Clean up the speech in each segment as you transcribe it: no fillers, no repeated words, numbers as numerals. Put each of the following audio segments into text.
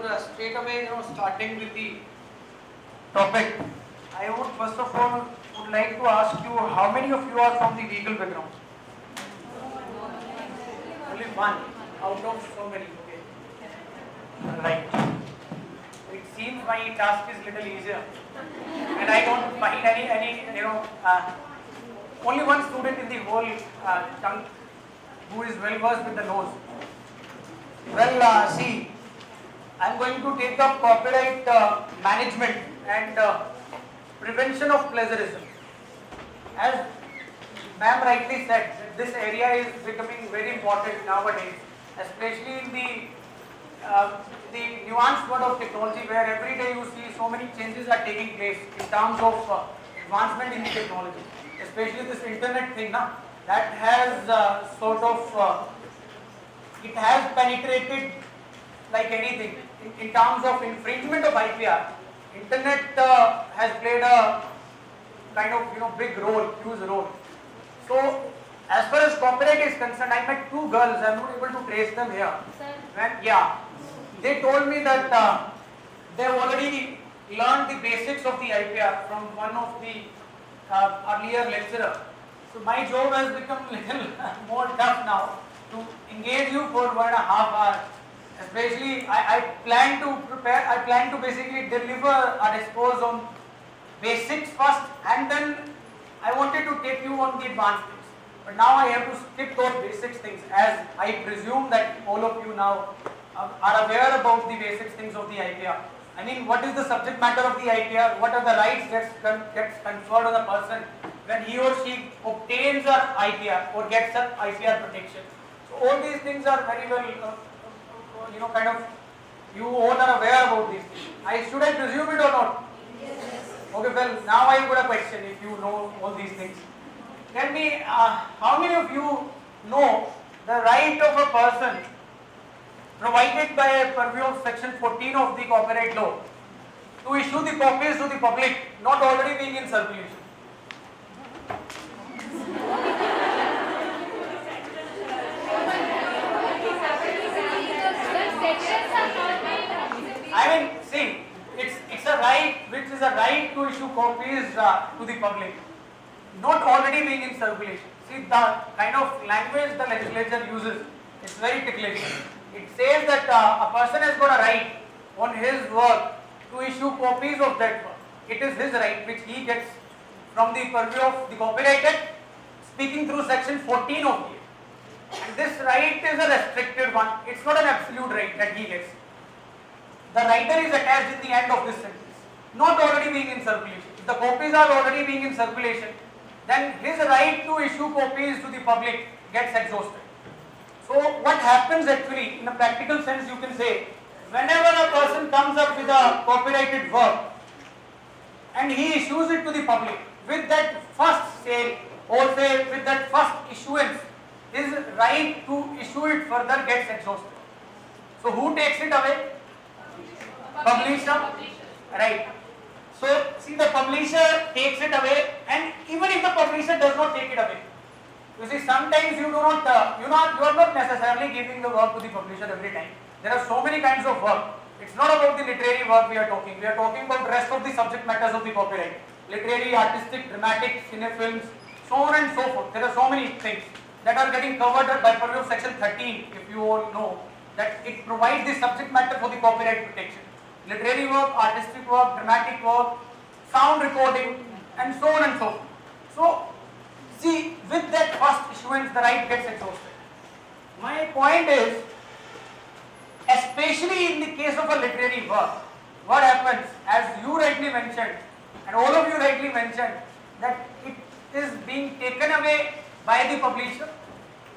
straight away, starting with the topic, I would first of all would like to ask you how many of you are from the legal background? Only one out of so many. Okay. Right. It seems my task is little easier, and I don't find only one student in the whole chunk who is well versed with the laws. Well, see, I'm going to take up copyright management and prevention of plagiarism. As ma'am rightly said, this area is becoming very important nowadays, especially in the nuanced world of technology, where every day you see so many changes are taking place in terms of advancement in the technology, especially this internet thing, that has it has penetrated like anything in terms of infringement of IPR. Internet has played a kind of big role, huge role. So as far as copyright is concerned, I met two girls. I'm not able to trace them here. They told me that they've already learned the basics of the IPR from one of the earlier lecturer. So my job has become little more tough now to engage you for 1.5 hours. Especially, I plan to basically deliver a discourse on basics first, and then I wanted to take you on the advanced things. But now I have to skip those basics things, as I presume that all of you now are aware about the basics things of the IPR. I mean, what is the subject matter of the IPR? What are the rights that gets conferred on a person when he or she obtains an IPR or gets an IPR protection? So all these things are very well, you all are aware about these things. Should I presume it or not? Yes. Okay, well, now I have got a question. If you know all these things, tell me, how many of you know the right of a person provided by a purview of section 14 of the copyright law to issue the copies to the public not already being in circulation? I mean, see, it's a right, which is a right to issue copies to the public, not already being in circulation. See, the kind of language the legislature uses, it's very ticklish. It says that a person has got a right on his work to issue copies of that work. It is his right which he gets from the purview of the Copyright Act, speaking through section 14 of the Act. And this right is a restricted one. It's not an absolute right that he gets. The writer is attached in the end of this sentence, not already being in circulation. If the copies are already being in circulation, then his right to issue copies to the public gets exhausted. So what happens actually, in a practical sense, you can say, whenever a person comes up with a copyrighted work and he issues it to the public, with that first sale or say with that first issuance, his right to issue it further gets exhausted. So who takes it away? Publisher. Right. So see, the publisher takes it away, and even if the publisher does not take it away, you see, sometimes you are not necessarily giving the work to the publisher every time. There are so many kinds of work. It's not about the literary work we are talking. We are talking about the rest of the subject matters of the copyright. Literary, artistic, dramatic, cinefilms, so on and so forth. There are so many things that are getting covered by purview of section 13, if you all know, that it provides the subject matter for the copyright protection. Literary work, artistic work, dramatic work, sound recording, and so on and so forth. So, see, with that first issuance, the right gets exhausted. My point is, especially in the case of a literary work, what happens, as you rightly mentioned, and all of you rightly mentioned, that it is being taken away by the publisher.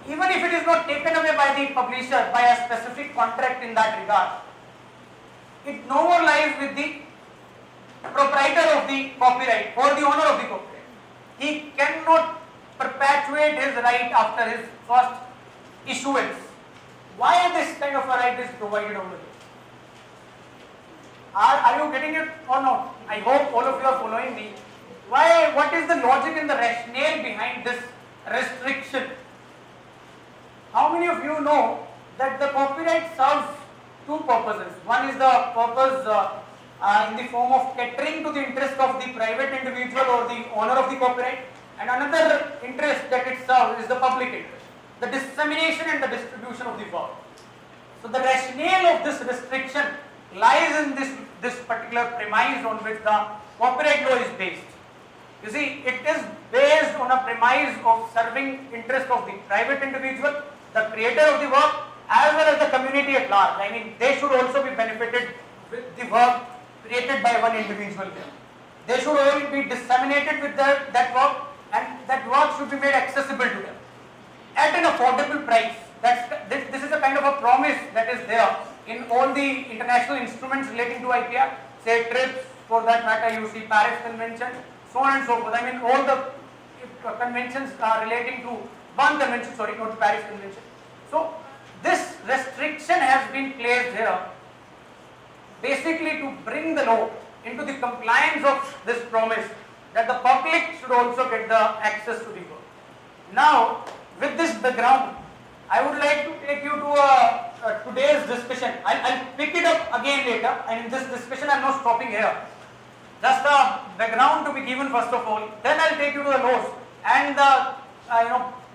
Even if it is not taken away by the publisher by a specific contract in that regard, it no more lies with the proprietor of the copyright or the owner of the copyright. He cannot perpetuate his right after his first issuance. Why this kind of a right is provided over here? Are you getting it or not? I hope all of you are following me. Why? What is the logic and the rationale behind this restriction? How many of you know that the copyright serves two purposes. One is the purpose in the form of catering to the interest of the private individual or the owner of the copyright, and another interest that it serves is the public interest, the dissemination and the distribution of the work. So the rationale of this restriction lies in this particular premise on which the copyright law is based. You see, it is based on a premise of serving interest of the private individual, the creator of the work, as well as the community at large. I mean, they should also be benefited with the work created by one individual here. They should all be disseminated with that work, and that work should be made accessible to them at an affordable price. This is a kind of a promise that is there in all the international instruments relating to IPR, say TRIPS, for that matter you see Paris Convention, so on and so forth. I mean, all the conventions are relating to one convention, sorry, not Paris Convention. So this restriction has been placed here basically to bring the law into the compliance of this promise that the public should also get the access to the work. Now, with this background, I would like to take you to today's discussion. I'll pick it up again later, and in this discussion I'm not stopping here. Just a background to be given first of all, then I'll take you to the laws and the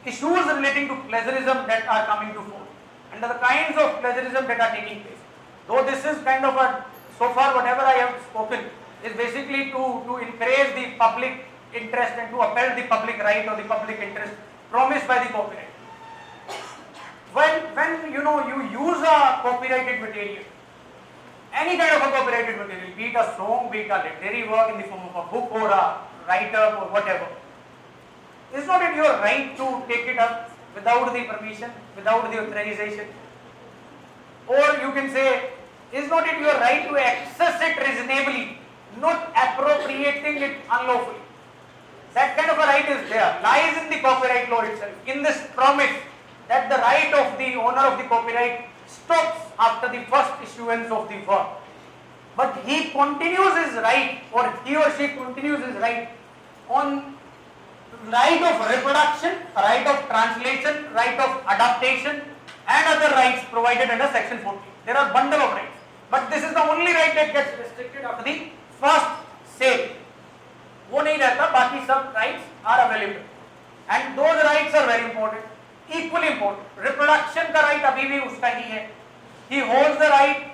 issues relating to plagiarism that are coming to fore, and the kinds of plagiarism that are taking place. Though this is kind of so far whatever I have spoken is basically to encourage the public interest and to uphold the public right or the public interest promised by the copyright. When you use a copyrighted material, any kind of a copyrighted material, be it a song, be it a literary work in the form of a book or a write-up or whatever, is not it your right to take it up without the permission, without the authorization? Or you can say, is not it your right to access it reasonably, not appropriating it unlawfully? That kind of a right is there, lies in the copyright law itself, in this promise that the right of the owner of the copyright stops after the first issuance of the work. But he continues his right, or he or she continues his right on right of reproduction, right of translation, right of adaptation, and other rights provided under section 14. There are bundle of rights, but this is the only right that gets restricted after the first sale. वो नहीं रहता, बाकी सब rights are available, and those rights are very important, equally important. Reproduction का right अभी भी उसका ही है. He holds the right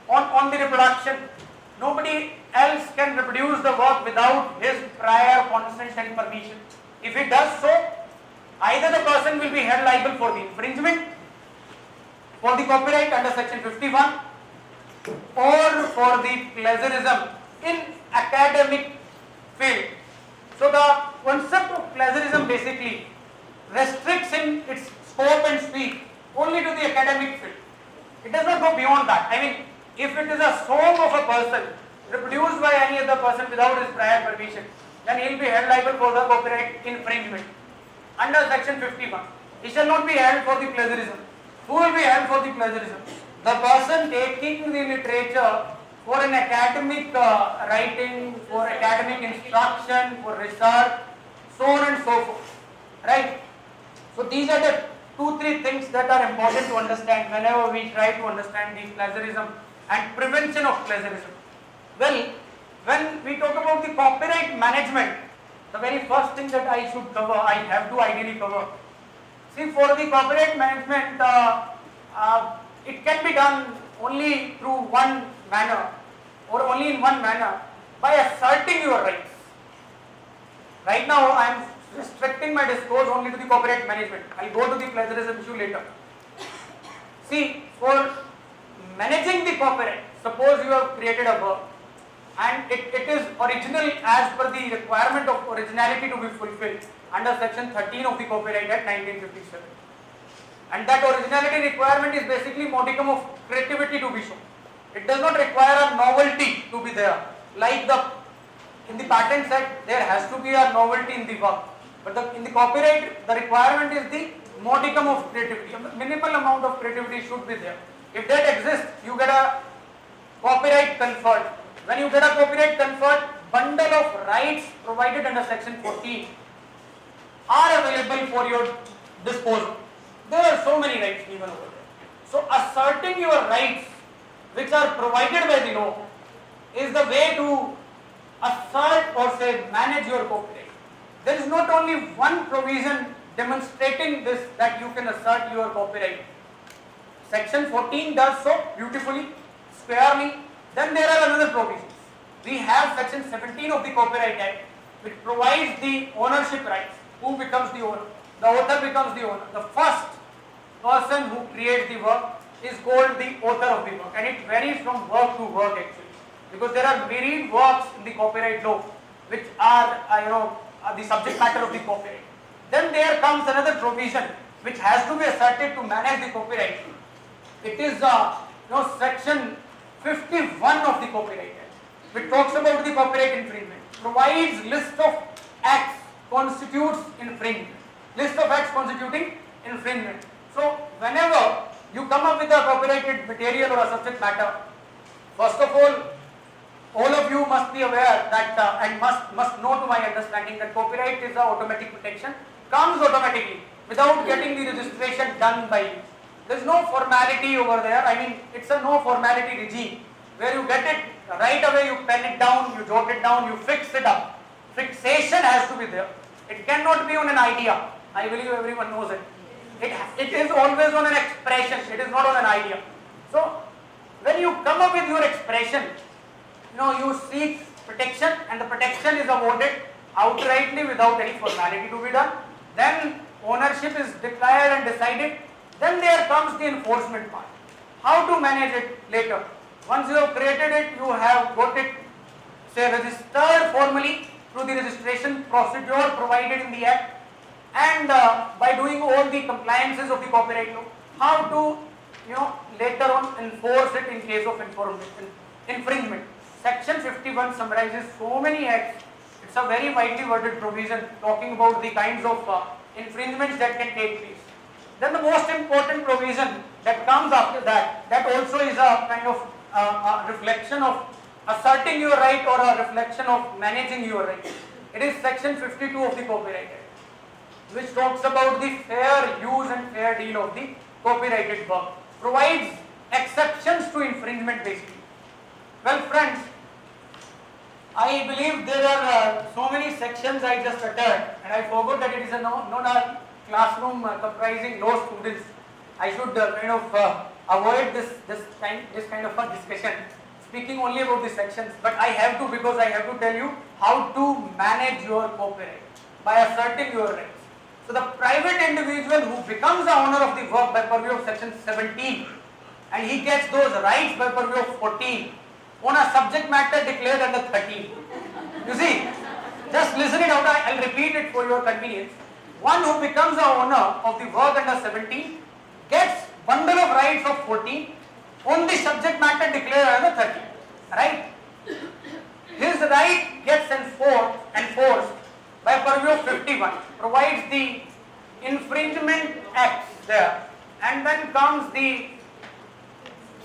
on the reproduction. Nobody else can reproduce the work without his prior consent and permission. If he does so, either the person will be held liable for the infringement, for the copyright under section 51, or for the plagiarism in academic field. So the concept of plagiarism basically restricts in its scope and speed only to the academic field. It does not go beyond that. I mean, if it is a song of a person reproduced by any other person without his prior permission, then he will be held liable for the copyright infringement under section 51. He shall not be held for the plagiarism. Who will be held for the plagiarism? The person taking the literature for an academic writing, for academic instruction, for research, so on and so forth. Right? So these are the 2-3 things that are important to understand whenever we try to understand the plagiarism and prevention of plagiarism. Well, when we talk about the copyright management, the very first thing that I should cover, I have to ideally cover. See, for the copyright management, it can be done only through one manner, or only in one manner, by asserting your rights. Right now, I am restricting my discourse only to the copyright management. I will go to the plagiarism issue later. See, for managing the copyright, suppose you have created a work and it is original as per the requirement of originality to be fulfilled under section 13 of the Copyright Act 1957. And that originality requirement is basically modicum of creativity to be shown. It does not require a novelty to be there. Like in the Patents Act, there has to be a novelty in the work. But in the copyright, the requirement is the modicum of creativity. A minimal amount of creativity should be there. If that exists, you get a copyright conferred. When you get a copyright conferred, bundle of rights provided under section 14 are available for your disposal. There are so many rights given over there. So asserting your rights which are provided by the law is the way to assert or say manage your copyright. There is not only one provision demonstrating this, that you can assert your copyright. Section 14 does so beautifully, squarely. Then there are another provisions. We have section 17 of the Copyright Act, which provides the ownership rights. Who becomes the owner? The author becomes the owner. The first person who creates the work is called the author of the work, and it varies from work to work actually, because there are myriad works in the copyright law which are the subject matter of the copyright. Then there comes another provision which has to be asserted to manage the copyright. It is section 51 of the Copyright Act, which talks about the copyright infringement, provides list of acts constitutes infringement, list of acts constituting infringement. So whenever you come up with a copyrighted material or a subject matter, first of all of you must be aware that and must know to my understanding that copyright is a automatic protection, comes automatically without getting the registration done by you. There is no formality over there. I mean, it's a no formality regime where you get it right away, you pen it down, you jot it down, you fix it up. Fixation has to be there. It cannot be on an idea. I believe everyone knows it. It is always on an expression. It is not on an idea. So when you come up with your expression, you seek protection, and the protection is awarded outrightly without any formality to be done. Then ownership is declared and decided. Then there comes the enforcement part. How to manage it later. Once you have created it, you have got it, say, registered formally through the registration procedure provided in the Act, and by doing all the compliances of the copyright law, how to later on enforce it in case of infringement. Section 51 summarizes so many acts. It's a very widely worded provision talking about the kinds of infringements that can take place. Then the most important provision that comes after that, that also is a kind of a reflection of asserting your right or a reflection of managing your right. It is section 52 of the Copyright Act, which talks about the fair use and fair deal of the copyrighted work, provides exceptions to infringement basically. Well friends, I believe there are so many sections I just uttered, and I forgot that it is not a classroom comprising law students. I should avoid this kind of a discussion, speaking only about the sections, but I have to, because I have to tell you how to manage your copyright by asserting your rights. So the private individual who becomes the owner of the work by purview of section 17, and he gets those rights by purview of 14 on a subject matter declared under 13. You see, just listen it out, I'll repeat it for your convenience. One who becomes the owner of the work under 17 gets bundle of rights of 14 on the subject matter declared under 13. Right? His right gets enforced by purview of 51, provides the infringement acts there, and then comes the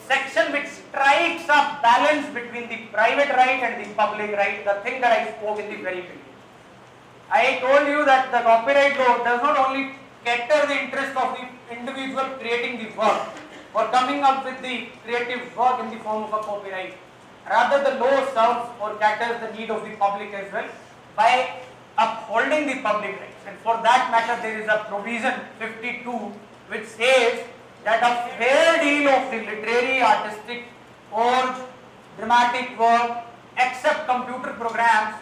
section which strikes a balance between the private right and the public right, the thing that I spoke in the very beginning. I told you that the copyright law does not only cater the interest of the individual creating the work or coming up with the creative work in the form of a copyright. Rather, the law serves or caters the need of the public as well by upholding the public rights. And for that matter, there is a provision 52 which says that a fair deal of the literary, artistic or dramatic work except computer programs,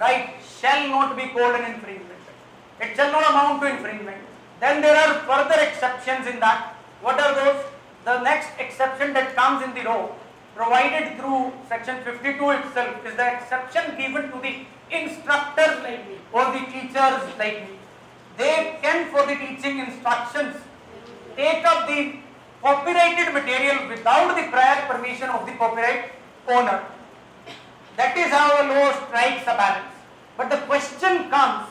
right, shall not be called an infringement. It shall not amount to infringement. Then there are further exceptions in that. What are those? The next exception that comes in the law, provided through section 52 itself, is the exception given to the instructors like me or the teachers like me. They can, for the teaching instructions, take up the copyrighted material without the prior permission of the copyright owner. That is how a law strikes a balance. But the question comes,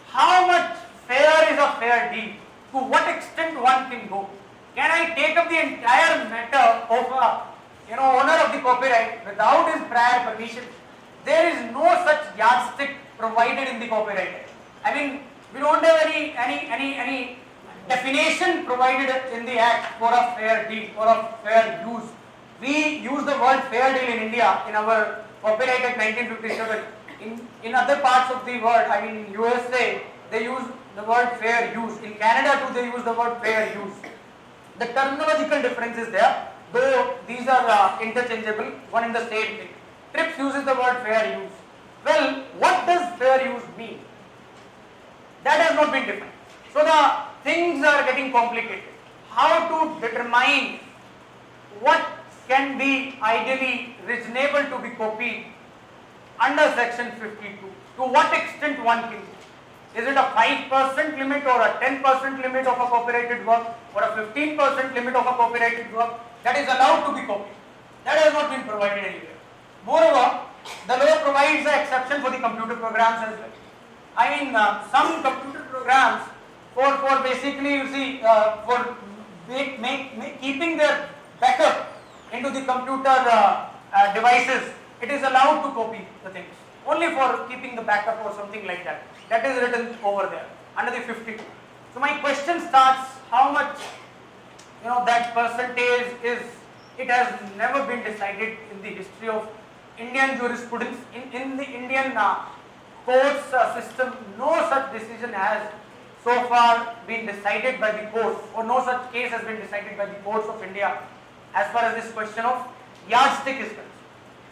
how much fair is a fair deal? To what extent one can go? Can I take up the entire matter of a owner of the copyright without his prior permission? There is no such yardstick provided in the Copyright Act. I mean, we don't have any definition provided in the Act for a fair deal or a fair use. we use the word fair deal in India in our Copyright Act 1957. In other parts of the world, I mean in USA, they use the word fair use. In Canada too, they use the word fair use. The terminological difference is there, though these are interchangeable, one and the same thing. TRIPS uses the word fair use. Well, what does fair use mean? That has not been defined. So the things are getting complicated. How to determine what can be ideally reasonable to be copied under section 52? To what extent one can do? Is it a 5% limit or a 10% limit of a copyrighted work or a 15% limit of a copyrighted work that is allowed to be copied? That has not been provided anywhere. Moreover, the law provides an exception for the computer programs as well. I mean, some computer programs for basically, you see, for keeping their backup into the computer devices, it is allowed to copy the things. Only for keeping the backup or something like that. That is written over there under the 52. So my question starts: how much, that percentage is? It has never been decided in the history of Indian jurisprudence. In the Indian courts system, no such decision has so far been decided by the court, or no such case has been decided by the courts of India as far as this question of yardstick is concerned.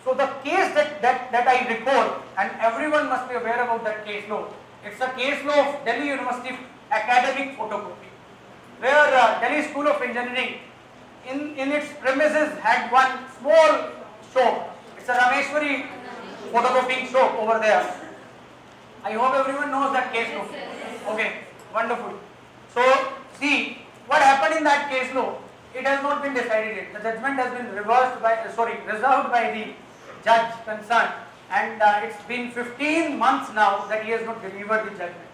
So the case that I recall, and everyone must be aware about that case law, it's a case law of Delhi University academic photocopy, where Delhi School of Engineering in its premises had one small shop. It's a Rameshwari photocopying shop over there. I hope everyone knows that case law. Okay, wonderful. So see what happened in that case law. It has not been decided yet. The judgment has been reserved by the judge concerned, and it's been 15 months now that he has not delivered the judgment.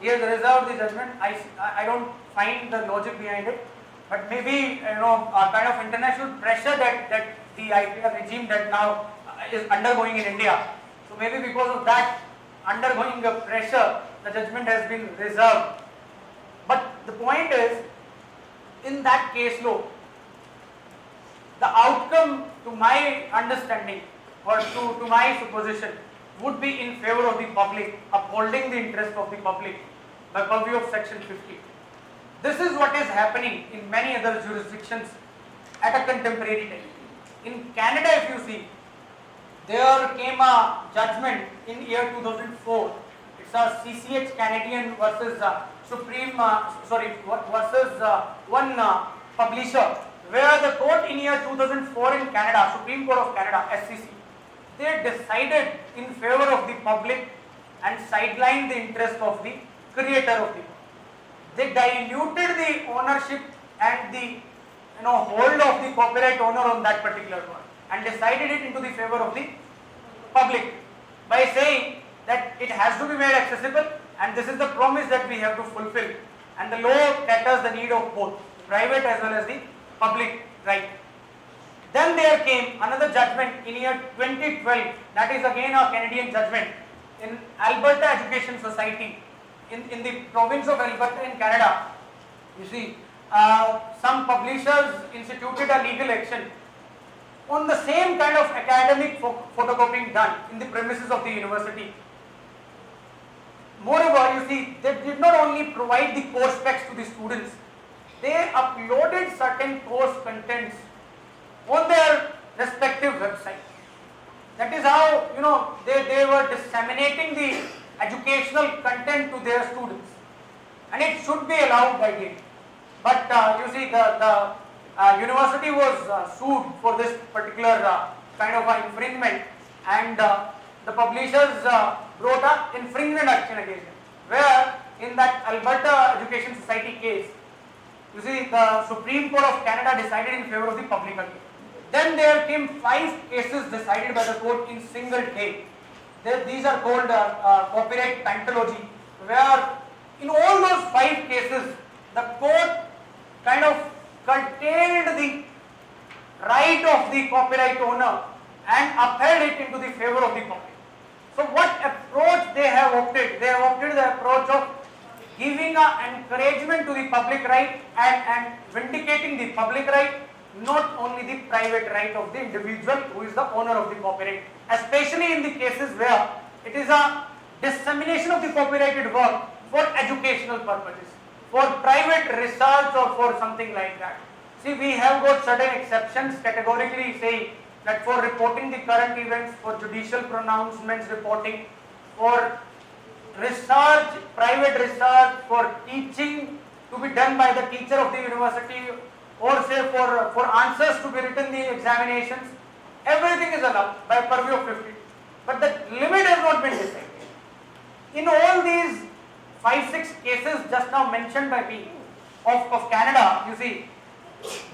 He has reserved the judgment. I don't find the logic behind it, but maybe a kind of international pressure that the IPR regime that now is undergoing in India. So maybe because of that undergoing the pressure, the judgment has been reserved. But the point is, in that case law, the outcome, to my understanding or to my supposition, would be in favor of the public, upholding the interest of the public by purview of section 50. This is what is happening in many other jurisdictions at a contemporary time. In Canada, if you see, there came a judgment in year 2004. It's a CCH Canadian versus versus one publisher, where the court in year 2004 in Canada, Supreme Court of Canada, SCC, they decided in favor of the public and sidelined the interest of the creator of the work. They diluted the ownership and the hold of the copyright owner on that particular work and decided it into the favor of the public by saying that it has to be made accessible, and this is the promise that we have to fulfill, and the law caters the need of both private as well as the public right. Then there came another judgment in year 2012, that is again a Canadian judgment in Alberta Education Society in the province of Alberta in Canada. You see, some publishers instituted a legal action on the same kind of academic photocopying done in the premises of the university. Moreover, you see, they did not only provide the course specs to the students, they uploaded certain course contents on their respective website. That is how they were disseminating the educational content to their students, and it should be allowed by law. But you see, the university was sued for this particular kind of infringement, and the publishers brought up infringement action against them, where in that Alberta Education Society case, you see, the Supreme Court of Canada decided in favor of the public again. Then there came 5 cases decided by the court in single day. These are called copyright pantology, where in all those 5 cases, the court kind of curtailed the right of the copyright owner and upheld it into the favor of the public. So what approach they have opted? They have opted the approach of giving an encouragement to the public right and vindicating the public right, not only the private right of the individual who is the owner of the copyright, especially in the cases where it is a dissemination of the copyrighted work for educational purposes, for private research or for something like that. See, we have got certain exceptions categorically saying that for reporting the current events, for judicial pronouncements reporting, for research, private research, for teaching to be done by the teacher of the university, or say for answers to be written in the examinations, everything is allowed by purview of 50. But the limit has not been decided. In all these 5-6 cases just now mentioned by me of Canada, you see,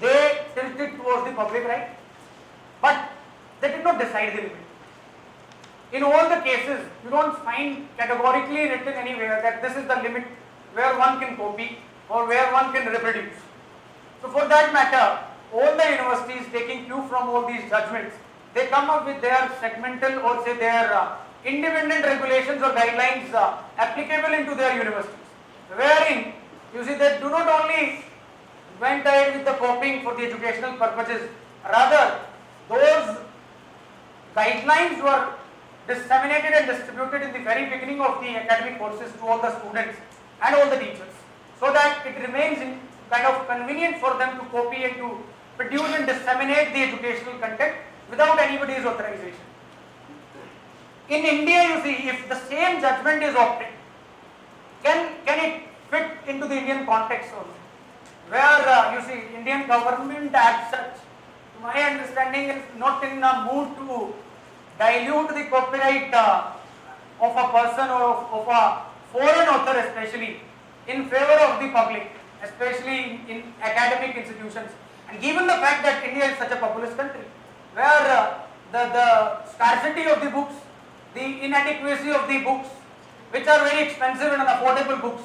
they tilted towards the public right, but they did not decide the limit. In all the cases, you don't find categorically written anywhere that this is the limit where one can copy or where one can reproduce. So for that matter, all the universities taking cue from all these judgments, they come up with their segmental or say their independent regulations or guidelines applicable into their universities, wherein you see they do not only went ahead with the copying for the educational purposes, rather those guidelines were disseminated and distributed in the very beginning of the academic courses to all the students and all the teachers, so that it remains kind of convenient for them to copy and to produce and disseminate the educational content without anybody's authorization. In India, you see, if the same judgment is opted, can it fit into the Indian context also? Where you see, Indian government as such, to my understanding, is not in a mood to dilute the copyright of a person or of a foreign author especially in favor of the public, especially in academic institutions. And given the fact that India is such a populous country, where the scarcity of the books, the inadequacy of the books, which are very expensive and unaffordable books,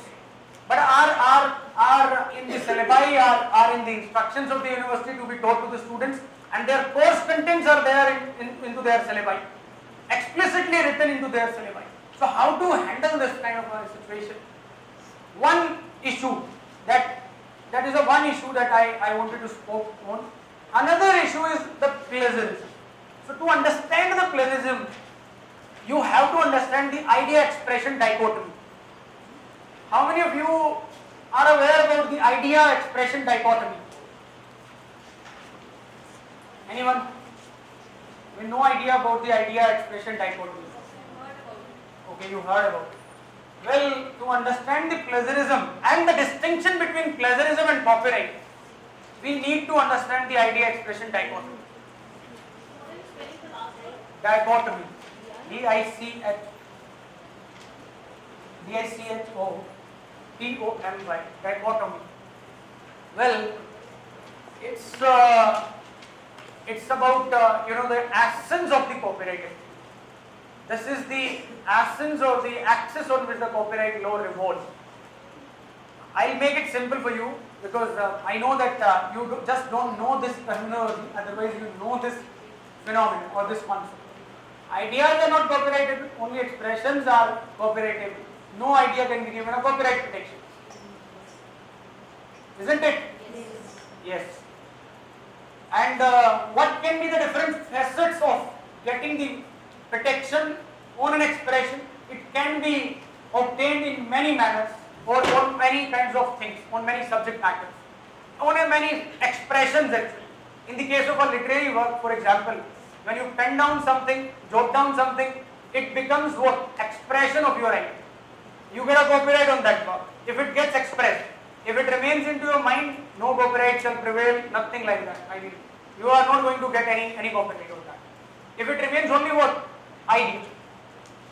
but are in the syllabi, are in the instructions of the university to be taught to the students, and their course contents are there into their syllabi, explicitly written into their syllabi. So how to handle this kind of a situation? One issue that is a one issue that I wanted to speak on. Another issue is the plagiarism. So to understand the plagiarism, you have to understand the idea expression dichotomy. How many of you are aware about the idea expression dichotomy? Anyone? We have no idea about the idea expression dichotomy. Okay, you heard about it. Well, to understand the plagiarism and the distinction between plagiarism and copyright, we need to understand the idea expression dichotomy. Dichotomy. D-I-C-H-O-T-O-M-Y. Dichotomy. Well, it's about the essence of the copyright. This is the essence or the axis on which the copyright law revolves. I'll make it simple for you because I know that you just don't know this terminology, otherwise you know this phenomenon or this concept. Ideas are not copyrighted, only expressions are copyrightable. No idea can be given a copyright protection. Isn't it? Yes. And what can be the different facets of getting the protection on an expression? It can be obtained in many manners or on many kinds of things, on many subject matters, on many expressions actually. In the case of a literary work, for example, when you pen down something, jot down something, it becomes what? Expression of your idea. You get a copyright on that work if it gets expressed. If it remains into your mind, no copyright shall prevail, nothing like that. I mean, you are not going to get any copyright on that. If it remains only what? Idea.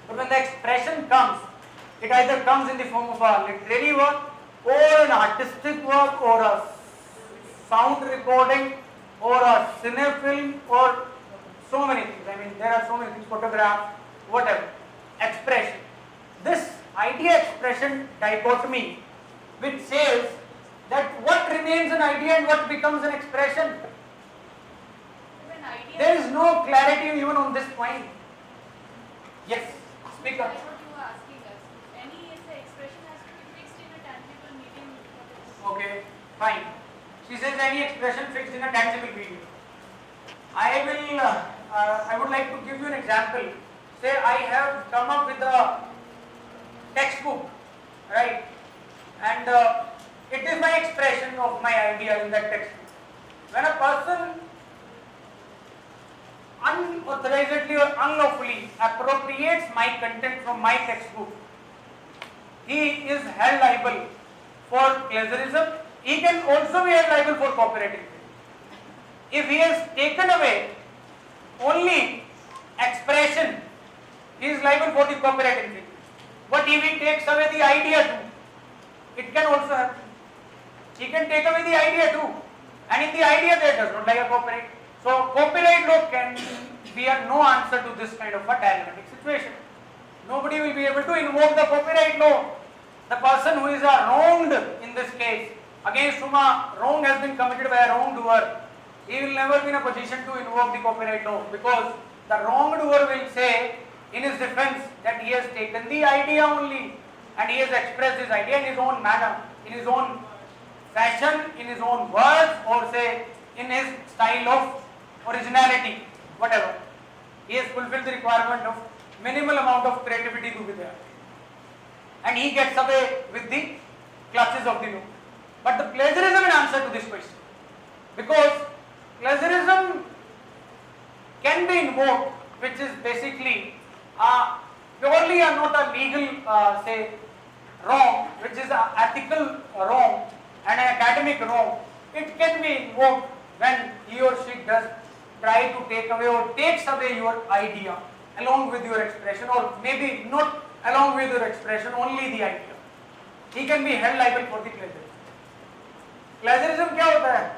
But when the expression comes, it either comes in the form of a literary work or an artistic work or a sound recording or a cinefilm or so many things. I mean, there are so many things, photographs, whatever. Expression. This idea expression dichotomy, which says that what remains an idea and what becomes an expression. There is no clarity even on this point. Yes, speak up. What you were asking us. Any expression has to be fixed in a tangible medium. Okay, fine. She says any expression fixed in a tangible medium. I would like to give you an example. Say I have come up with a textbook, right? And it is my expression of my idea in that textbook. When a person unauthorizedly or unlawfully appropriates my content from my textbook, he is held liable for plagiarism. He can also be held liable for copyright. If he has taken away only expression, he is liable for the copyright infringement. But if he takes away the idea too, it can also happen. He can take away the idea too, and in the idea there does not lie a copyright. So copyright law can be a no answer to this kind of a dilemmatic situation. Nobody will be able to invoke the copyright law. The person who is wronged in this case, against whom a wrong has been committed by a wrongdoer, he will never be in a position to invoke the copyright law, because the wrongdoer will say in his defense that he has taken the idea only and he has expressed his idea in his own manner, in his own fashion, in his own words, or say in his style of originality, whatever. He has fulfilled the requirement of minimal amount of creativity to be there, and he gets away with the clutches of the law. But the plagiarism in answer to this question, because plagiarism can be invoked, which is basically purely not a legal say wrong, which is an ethical wrong and an academic wrong. It can be invoked when he or she does try to take away or takes away your idea along with your expression, or maybe not along with your expression, only the idea. He can be held liable for the plagiarism. Plagiarism क्या होता है?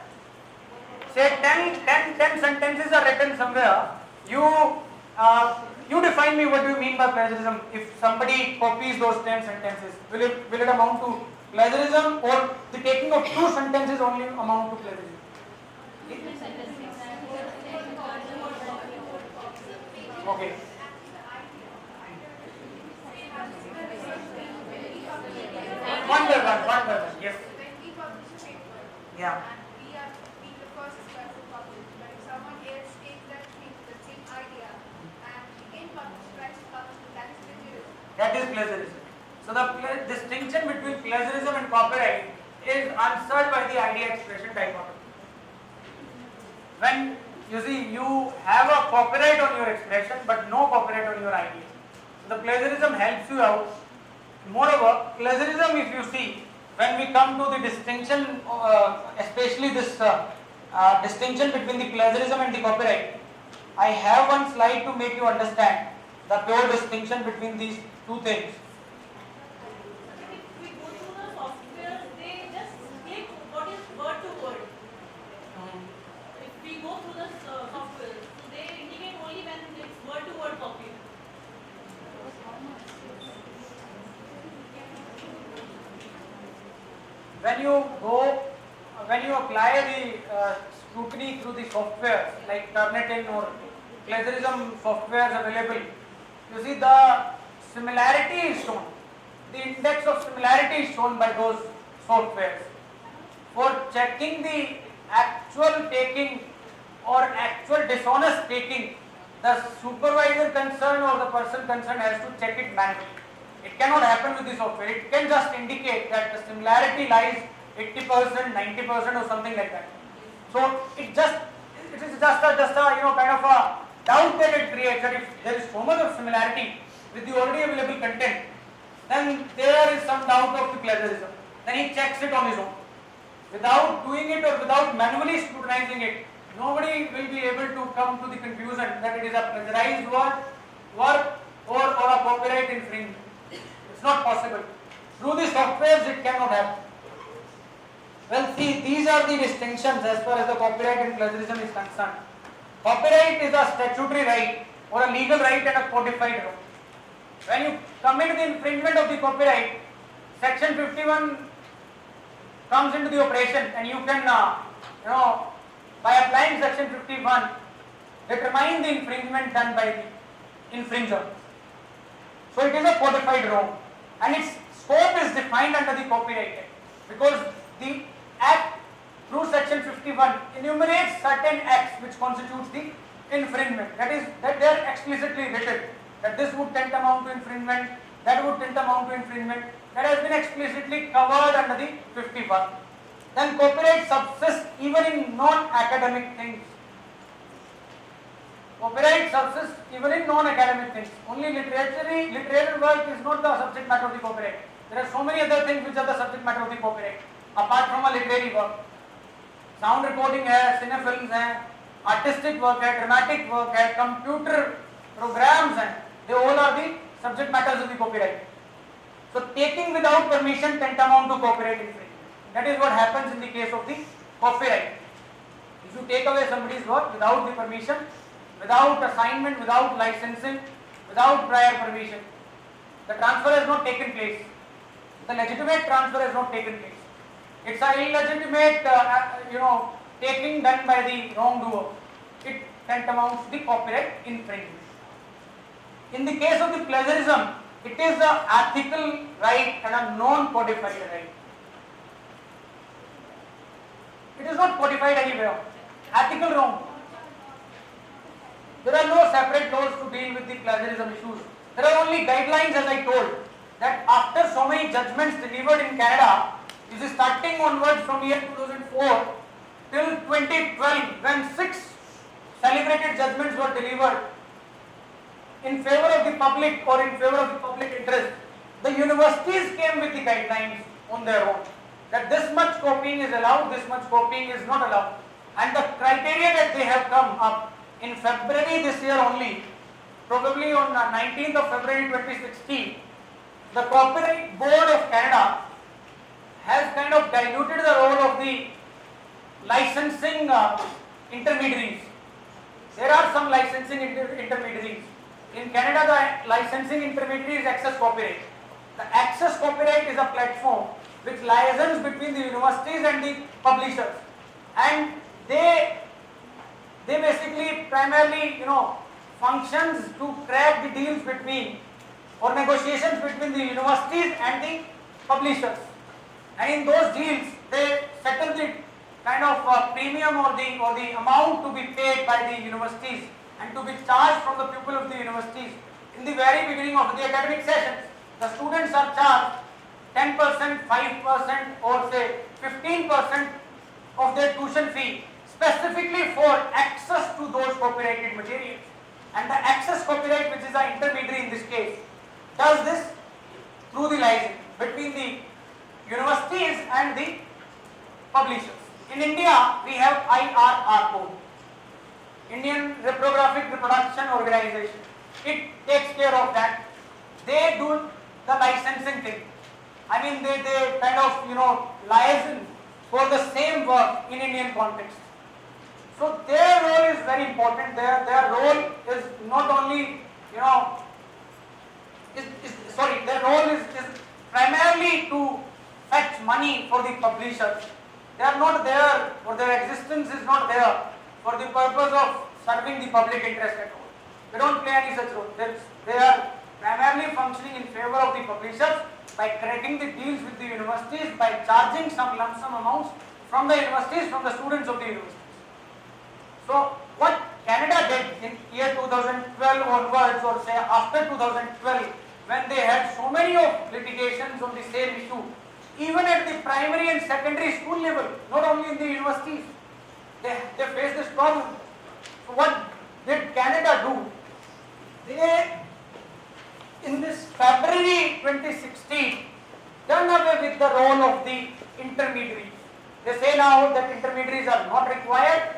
Say 10 sentences are written somewhere. You define me what do you mean by plagiarism. If somebody copies those 10 sentences, will it amount to plagiarism, or the taking of 2 sentences only amount to plagiarism? Okay. One by one. Yes. Yeah. That is plagiarism. So the distinction between plagiarism and copyright is answered by the idea expression dichotomy. When you see you have a copyright on your expression but no copyright on your idea, so the plagiarism helps you out. Moreover, plagiarism, if you see, when we come to the distinction, especially this distinction between the plagiarism and the copyright, I have one slide to make you understand the pure distinction between these two things. If we go through the software, they just click what is word to word. If we go through the software, so they indicate only when it's word to word copy. When you apply the scrutiny through the software like Turnitin or plagiarism softwares available, you see the similarity is shown. The index of similarity is shown by those softwares. For checking the actual taking or actual dishonest taking, the supervisor concerned or the person concerned has to check it manually. It cannot happen with the software. It can just indicate that the similarity lies 80%, 90% or something like that. So it is just a kind of a doubt that it creates, that if there is so much of similarity with the already available content, then there is some doubt of the plagiarism. Then he checks it on his own. Without doing it or without manually scrutinizing it, nobody will be able to come to the conclusion that it is a plagiarized work or a copyright infringement. It's not possible. Through the softwares it cannot happen. Well, see, these are the distinctions as far as the copyright and plagiarism is concerned. Copyright is a statutory right or a legal right and a codified right. When you commit the infringement of the copyright, section 51 comes into the operation, and you can, by applying section 51, determine the infringement done by the infringer. So it is a codified wrong, and its scope is defined under the Copyright Act, because the Act through section 51 enumerates certain acts which constitutes the infringement. That is, that they are explicitly written that this would tend amount to infringement, that would tend amount to infringement. That has been explicitly covered under the 51. Then copyright subsists even in non-academic things. Copyright subsists even in non-academic things. Only literary work is not the subject matter of the copyright. There are so many other things which are the subject matter of the copyright apart from a literary work. Sound recording है, cinefilms हैं, artistic work है, dramatic work है, computer programs हैं. They all are the subject matters of the copyright. So taking without permission tantamount to copyright infringement. That is what happens in the case of the copyright. If you take away somebody's work without the permission, without assignment, without licensing, without prior permission, the transfer has not taken place. The legitimate transfer has not taken place. It's an illegitimate, taking done by the wrongdoer. It tantamounts to the copyright infringement. In the case of the plagiarism, it is an ethical right and a non-codified right. It is not codified anywhere. Ethical wrong. There are no separate laws to deal with the plagiarism issues. There are only guidelines, as I told, that after so many judgments delivered in Canada, this is starting onwards from year 2004 till 2012, when 6 celebrated judgments were delivered in favor of the public or in favor of the public interest, the universities came with the guidelines on their own, that this much copying is allowed, this much copying is not allowed. And the criteria that they have come up in February this year only, probably on 19th of February 2016, the Copyright Board of Canada has kind of diluted the role of the licensing intermediaries. There are some licensing intermediaries. In Canada, the licensing intermediary is Access Copyright. The Access Copyright is a platform which liaisons between the universities and the publishers, and they basically primarily functions to crack the deals between or negotiations between the universities and the publishers. And in those deals, they settle the kind of premium or the amount to be paid by the universities and to be charged from the pupil of the universities in the very beginning of the academic sessions. The students are charged 10%, 5% or say 15% of their tuition fee specifically for access to those copyrighted materials. And the Access Copyright, which is the intermediary in this case, does this through the liaison between the universities and the publishers. In India, we have IRR code, Indian Reproduction Organization. It takes care of that. They do the licensing thing. I mean, they kind of liaison for the same work in Indian context. So their role is very important. Their role is not only their role is primarily to fetch money for the publishers. They are not there, or their existence is not there for the purpose of serving the public interest at all. They don't play any such role. They are primarily functioning in favor of the publishers by cracking the deals with the universities, by charging some lump sum amounts from the universities, from the students of the universities. So what Canada did in year 2012 onwards, or say after 2012, when they had so many of litigations on the same issue, even at the primary and secondary school level, not only in the universities, they faced this problem. So what did Canada do? They, in this February 2016, done away with the role of the intermediaries. They say now that intermediaries are not required.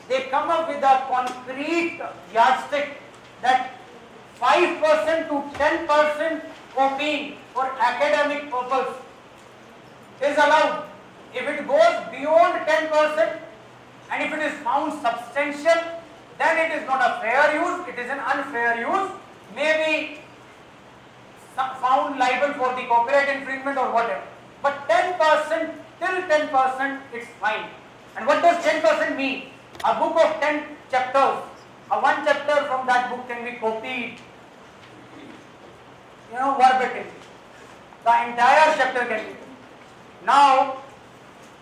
They come up with a concrete yardstick that 5% to 10% copying for academic purpose is allowed. If it goes beyond 10% and if it is found substantial, then it is not a fair use, it is an unfair use, maybe found liable for the copyright infringement or whatever. But 10%, till 10%, it's fine. And what does 10% mean? A book of 10 chapters, one chapter from that book can be copied, verbatim. The entire chapter can be. Now,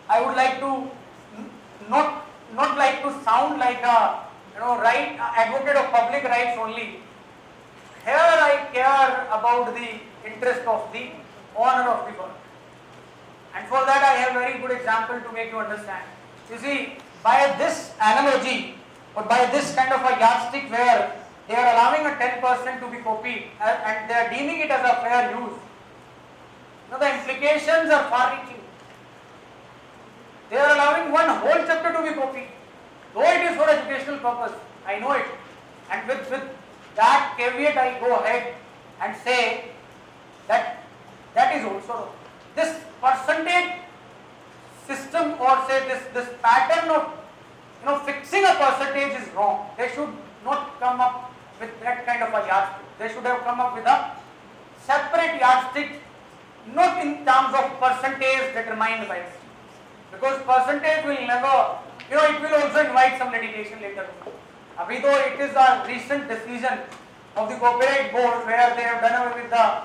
I would like to not like to sound like a right advocate of public rights only. Here I care about the interest of the owner of the work, and for that I have very good example to make you understand. You see, by this analogy or by this kind of a yardstick where they are allowing a 10% to be copied and they are deeming it as a fair use, now the implications are far-reaching. They are allowing one whole chapter to be copied, though it is for educational purpose. I know it, and with that caveat, I go ahead and say that that is also this percentage system, or say this pattern of fixing a percentage is wrong. They should not come up with that kind of a yardstick. They should have come up with a separate yardstick, not in terms of percentage determined by us. Because percentage will never, it will also invite some litigation later. Abhi though it is a recent decision of the copyright board where they have done away with the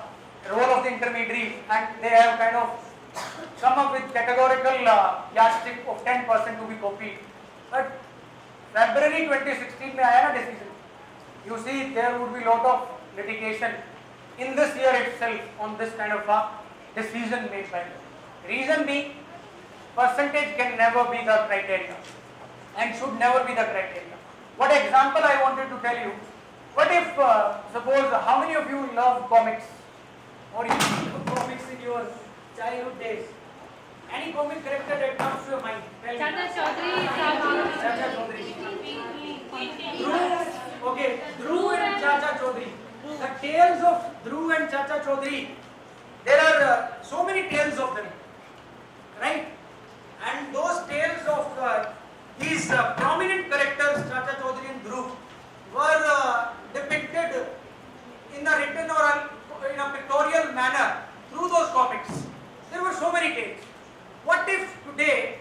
role of the intermediary and they have kind of come up with categorical yardstick of 10% to be copied. But February 2016 में आया ना decision. You see, there would be lot of litigation in this year itself on this kind of a decision made by them. Reason being, percentage can never be the criteria and should never be the criteria. What example I wanted to tell you? What if, suppose, how many of you love comics? Or you love comics in your childhood days? Any comic character that comes to your mind? Tell me. Chacha Chaudhary, Chacha Chaudhary. Dhruv and Chacha Chaudhary. The tales of Dhruv and Chacha Chaudhary. There are so many tales of them, right? And those tales of these prominent characters, Chacha Chaudhary and Dhruv, were depicted in a written or in a pictorial manner through those comics. There were so many tales. What if today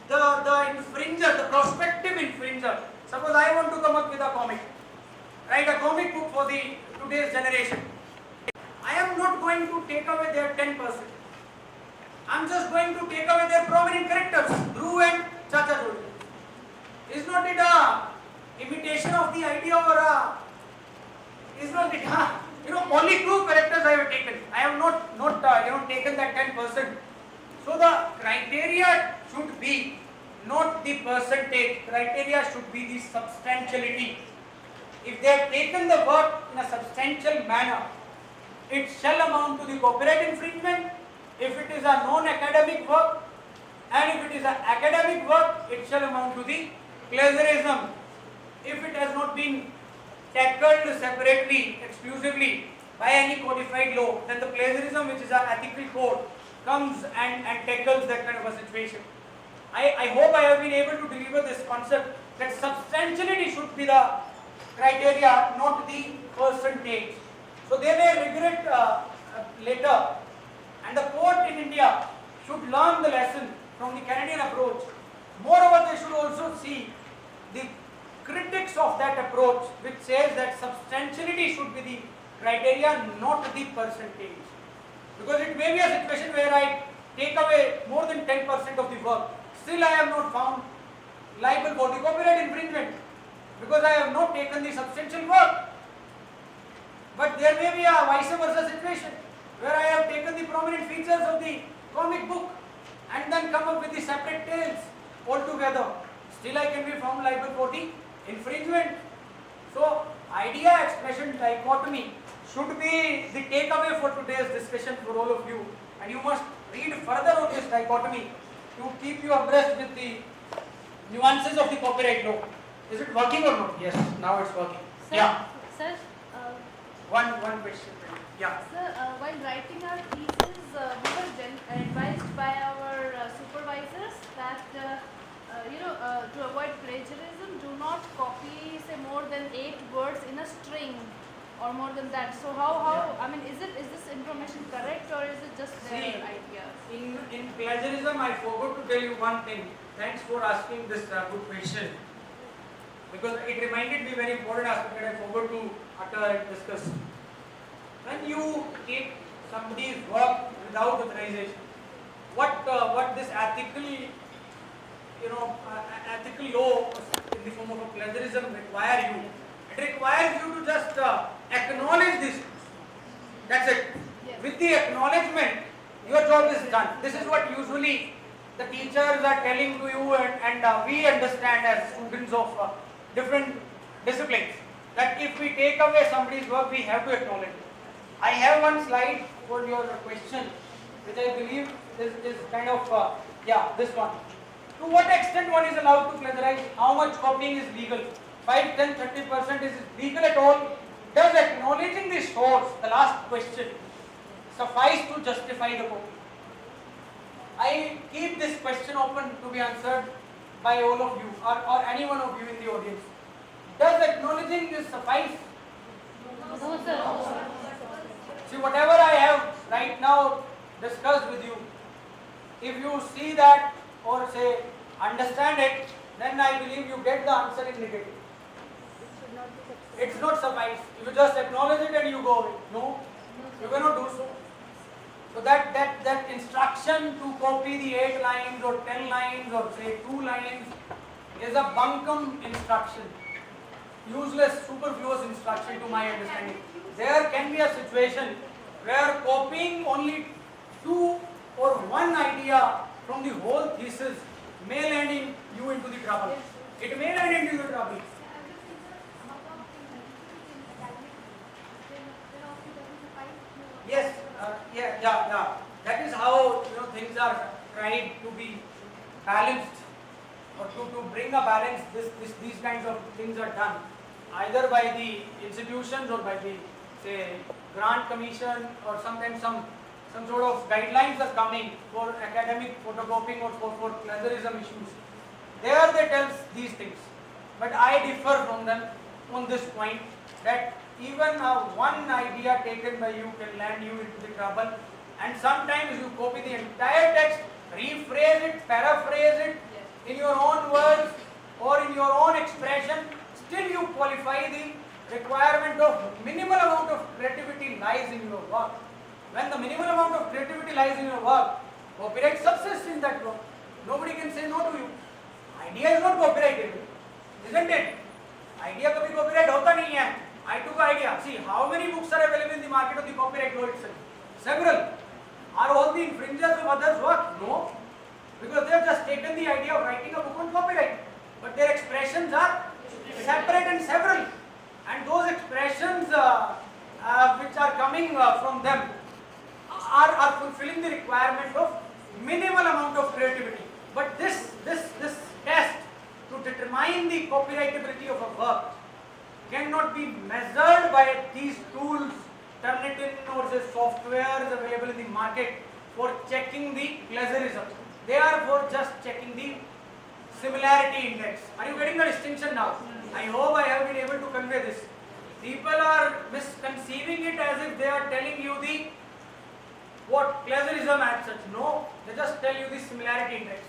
the infringer, the prospective infringer, suppose I want to come up with a comic, write a comic book for the today's generation. I am not going to take away their 10%. I am just going to take away their prominent characters, Dhruv and Chacha Chaudhary. Is not it a imitation of the idea, or is not it only two characters I have taken. I have not taken that 10%. So the criteria should be not the percentage. Criteria should be the substantiality. If they have taken the work in a substantial manner, it shall amount to the copyright infringement. If it is a non-academic work, and if it is an academic work, it shall amount to the plagiarism. If it has not been tackled separately, exclusively by any codified law, then the plagiarism, which is an ethical code, comes and tackles that kind of a situation. I hope I have been able to deliver this concept that substantiality should be the criteria, not the percentage. So they may regret later, and the court in India should learn the lesson from the Canadian approach. Moreover, they should also see the critics of that approach, which says that substantiality should be the criteria, not the percentage. Because it may be a situation where I take away more than 10% of the work, still I am not found liable for the copyright infringement, because I have not taken the substantial work. But there may be a vice versa situation, where I have taken the prominent features of the comic book and then come up with the separate tales altogether. Still I can be found liable for the infringement. So idea expression dichotomy should be the takeaway for today's discussion for all of you, and you must read further on this dichotomy to keep you abreast with the nuances of the copyright law. Is it working or not? Yes, now it's working. Sir, Yeah. Sir, One question. Yeah. sir, while writing our thesis, we were advised by our supervisors that to avoid plagiarism, do not copy say more than 8 words in a string or more than that. So how I mean, is this information correct, or is it just their See, ideas? In plagiarism, I forgot to tell you one thing. Thanks for asking this good question, because it reminded me very important aspect that I forgot to utter and discuss. When you take somebody's work without authorization, what this ethical ethical law in the form of a plagiarism require you. It requires you to just acknowledge this. That's it. Yes. With the acknowledgement, your job is done. This is what usually the teachers are telling to you, and we understand as students of different disciplines, that if we take away somebody's work, we have to acknowledge it. I have one slide for your question, which I believe is kind of, this one. To what extent one is allowed to plagiarize? How much copying is legal? 5, 10, 30% is it legal at all? Does acknowledging the source, the last question, suffice to justify the copy? I keep this question open to be answered by all of you or any one of you in the audience. Does acknowledging this suffice? No, sir. See, whatever I have right now discussed with you, if you see that or say understand it, then I believe you get the answer in negative. It's not suffice. If you just acknowledge it and you go away. No, you cannot do so. So that instruction to copy the 8 lines or 10 lines or say 2 lines is a bunkum instruction. Useless, superfluous instruction to my understanding. There can be a situation where copying only 2 or 1 idea from the whole thesis may land you into the trouble. It may land into the trouble. Yes, yeah. That is how things are tried to be balanced, or to bring a balance. These kinds of things are done either by the institutions or by the say grant commission, or sometimes some sort of guidelines are coming for academic photocopying or for plagiarism issues. There they tell these things, but I differ from them on this point that even one idea taken by you can land you into the trouble, and sometimes you copy the entire text, rephrase it, paraphrase it in your own words or in your own expression, still you qualify the requirement of minimal amount of creativity lies in your work. When the minimal amount of creativity lies in your work, copyright subsists in that work. Nobody can say no to you. Idea is not copyrightable, isn't it? Idea कभी copyright होता नहीं है. I took idea. See, how many books are available in the market of the copyright law itself? Several. Are all the infringers of others' work? No. Because they have just taken the idea of writing a book on copyright. But their expressions are separate and several. And those expressions which are coming from them are fulfilling the requirement of minimal amount of creativity. But this test to determine the copyrightability of a work cannot be measured by these tools, Turnitin or the softwares available in the market for checking the plagiarism. They are for just checking the similarity index. Are you getting the distinction now? I hope I have been able to convey this. People are misconceiving it as if they are telling you the plagiarism as such. No, they just tell you the similarity index.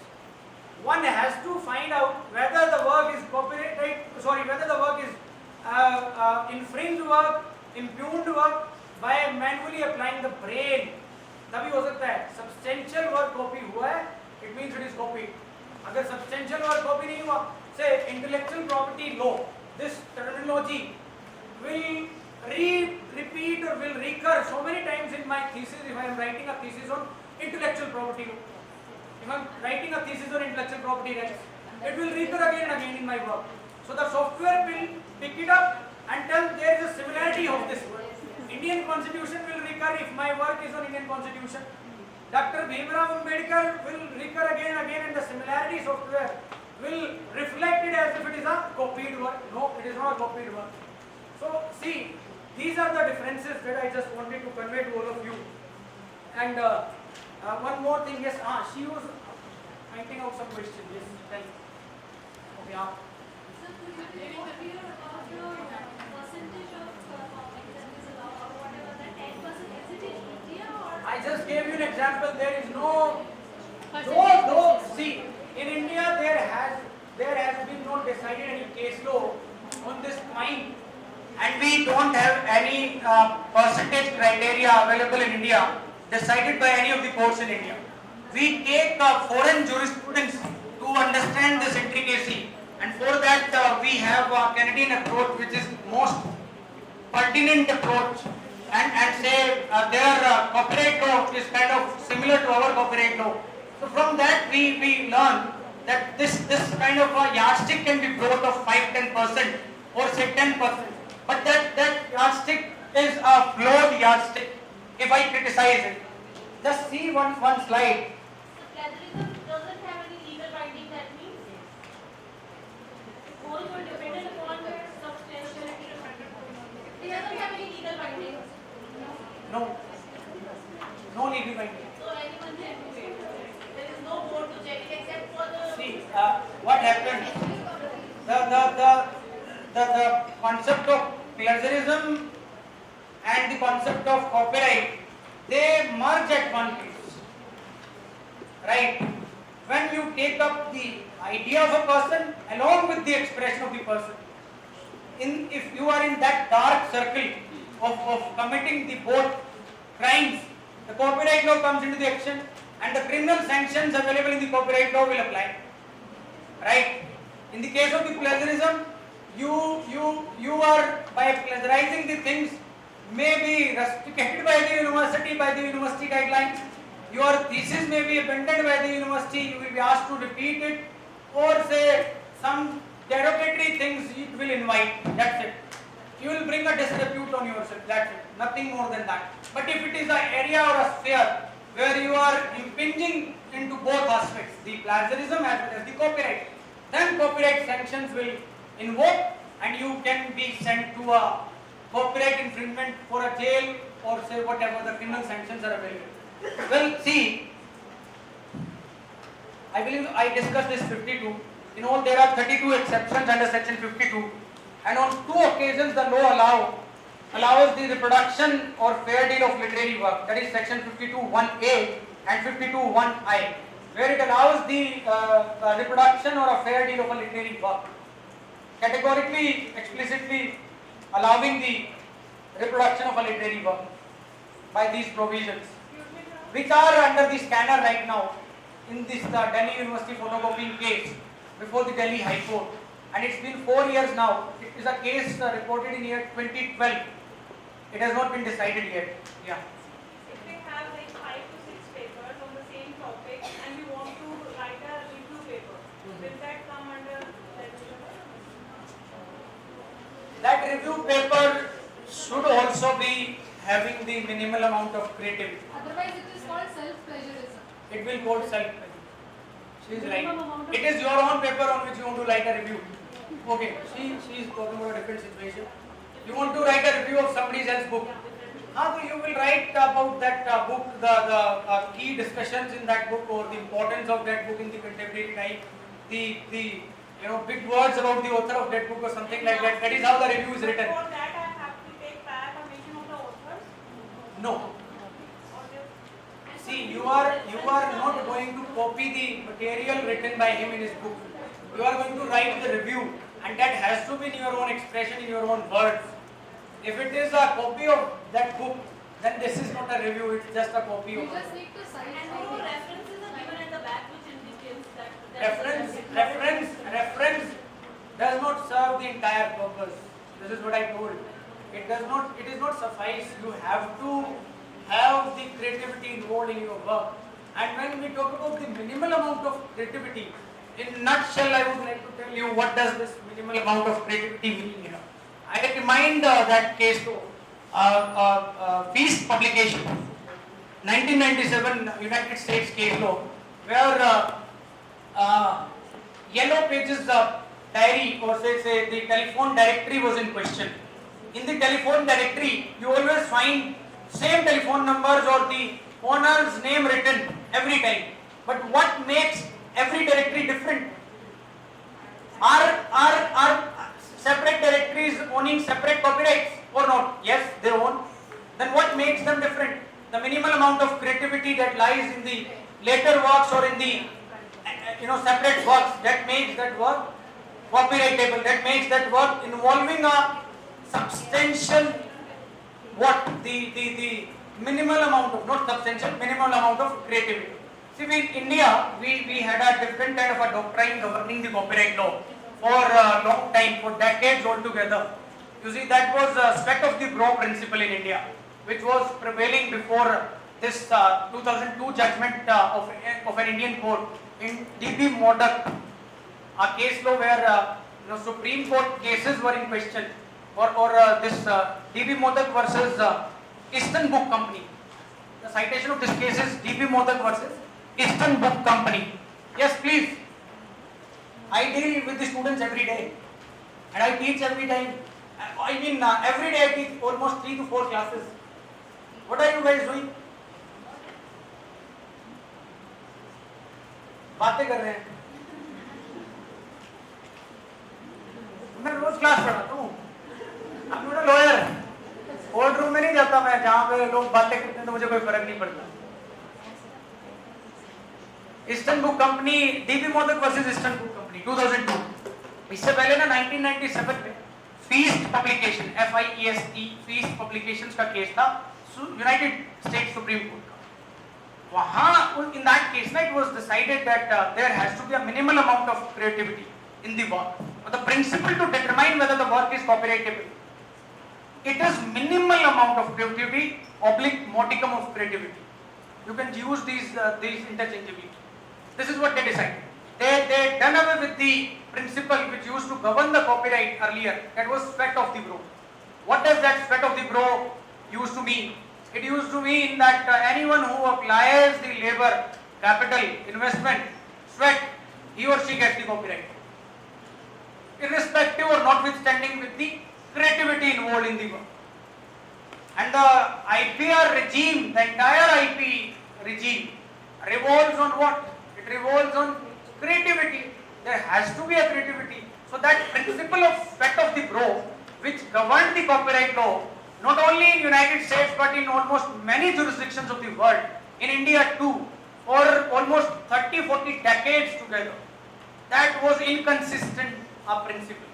One has to find out whether the work is whether the work is infringed work, impugned work by manually applying the brain. तभी हो सकता है. Substantial work copy हुआ है, it means it is copied. अगर substantial work copy नहीं हुआ, say intellectual property law, this terminology will repeat or will recur so many times in my thesis if I am writing a thesis on intellectual property law. If I am writing a thesis on intellectual property rights, it will recur again and again in my work. So the software will pick it up and tell there is a similarity of this work. Indian Constitution will recur if my work is on Indian Constitution. Dr. Bhimrao Ambedkar will recur again and again, and the similarity software will reflect it as if it is a copied work. No, it is not a copied work. So see, these are the differences that I just wanted to convey to all of you. And one more thing, yes, she was pointing out some questions. Yes, tell me. Okay, Sir, could you be more clear about the percentage of copies that is allowed, or whatever that 10%? Is it in India or? I just gave you an example. There is no. See, in India there has been no decided any case law on this point, and we don't have any percentage criteria available in India decided by any of the courts in India. We take foreign jurisprudence to understand this intricacy, and for that we have a Canadian approach, which is most pertinent approach, and say their copyright law is kind of similar to our copyright law. So from that we learn that this kind of a yardstick can be brought of 5-10% or say 10%, but that yardstick is a flawed yardstick if I criticize it. Just see one slide. So plagiarism doesn't have any legal binding, that means all were dependent upon substantiality. It doesn't have any legal binding. No legal binding. So anyone can do it. There is no board to check it except for the. See what happened. The concept of plagiarism and the concept of copyright, they merge at one place, right? When you take up the idea of a person along with the expression of the person, if you are in that dark circle of committing the both crimes, the copyright law comes into the action and the criminal sanctions available in the copyright law will apply, right? In the case of the plagiarism, you are, by plagiarizing the things, may be rusticated by the university guidelines. Your thesis may be abandoned by the university, you will be asked to repeat it, or say some derogatory things it will invite, that's it. You will bring a disrepute on yourself, that's it, nothing more than that. But if it is an area or a sphere where you are impinging into both aspects, the plagiarism as well as the copyright, then copyright sanctions will invoke and you can be sent to a copyright infringement for a jail or say whatever the criminal sanctions are available. Well, see, I believe I discussed this 52. In all, there are 32 exceptions under section 52, and on 2 occasions the law allows the reproduction or fair deal of literary work. That is section 52(1)(a) and 52(1)(i), where it allows the reproduction or a fair deal of a literary work, categorically, explicitly allowing the reproduction of a literary work by these provisions, which are under the scanner right now in this Delhi University photocopying case before the Delhi High Court, and it's been 4 years now. It is a case reported in year 2012. It has not been decided yet. Yeah. If we have like 5 to 6 papers on the same topic and we want to write a review paper, will that come under plagiarism? That review paper should also be having the minimal amount of creativity. Otherwise, it is called self-plagiarism. It will call self-plagiarism. She is right. It is your own paper on which you want to write a review. Okay, she is talking about a different situation. You want to write a review of somebody else's book. So you will write about that book, the key discussions in that book, or the importance of that book in the contemporary time, the big words about the author of that book or something like that. That is how the review is written. For that I have to take prior permission of the authors? No. Or just See, you are not going to copy the material written by him in his book. You are going to write the review, and that has to be in your own expression, in your own words. If it is a copy of that book, then this is not a review, it's just a copy You of just need to cite and it. no references are given at the back which indicates that reference does not serve the entire purpose. This is what I told. It is not suffice. You have to have the creativity involved in your work. And when we talk about the minimal amount of creativity, in a nutshell, I would like to tell you what does this minimal amount of creativity mean here. I remind that case to Feast publication, 1997 United States case law, where Yellow Pages diary, or say the telephone directory was in question. In the telephone directory, you always find same telephone numbers or the owner's name written every time. But what makes every directory different? Are separate directories owning separate copyrights or not? Yes, they own. Then what makes them different? The minimal amount of creativity that lies in the later works or in the separate works that makes that work copyrightable, that makes that work involving a substantial the minimal amount of, not substantial, minimal amount of creativity. See, in India, we had a different kind of a doctrine governing the copyright law for a long time, for decades altogether. You see, that was a sweat of the brow principle in India, which was prevailing before this 2002 judgment of an Indian court in D.B. Modak, a case law where Supreme Court cases were in question, or this D.B. Modak versus Eastern Book Company. The citation of this case is D.B. Modak versus Eastern Book Company. Yes, please. I deal with the students every day, and I teach every time. I mean, every day I teach almost 3 to 4 classes. What are you guys doing? बातें कर रहे हैं. मैं रोज class पढ़ाता हूँ. I'm not a lawyer. Court room में नहीं जाता मैं, जहाँ पे लोग बातें करते हैं तो मुझे कोई फर्क नहीं पड़ता. Eastern book company, dB modak versus eastern book company 2002. इससे पहले ना 1997 में feast publication, FIEST feast publications का केस था यूनाइटेड स्टेट्स सुप्रीम कोर्ट का. वहाँ in that case ना it was decided that there has to be a minimal amount of creativity in the work. But the principle to determine whether the work is copyrightable, it is minimal amount of creativity oblique modicum of creativity. You can use these interchangeably. This is what they decided. They done away with the principle which used to govern the copyright earlier. That was sweat of the brow. What does that sweat of the brow used to mean? It used to mean that anyone who applies the labor, capital, investment, sweat, he or she gets the copyright. Irrespective or notwithstanding with the creativity involved in the work. And the IPR regime, the entire IP regime revolves on what? It revolves on creativity. There has to be a creativity. So that principle of sweat of the brow, which governed the copyright law, not only in United States but in almost many jurisdictions of the world, in India too, for almost 30-40 decades together, that was inconsistent principle.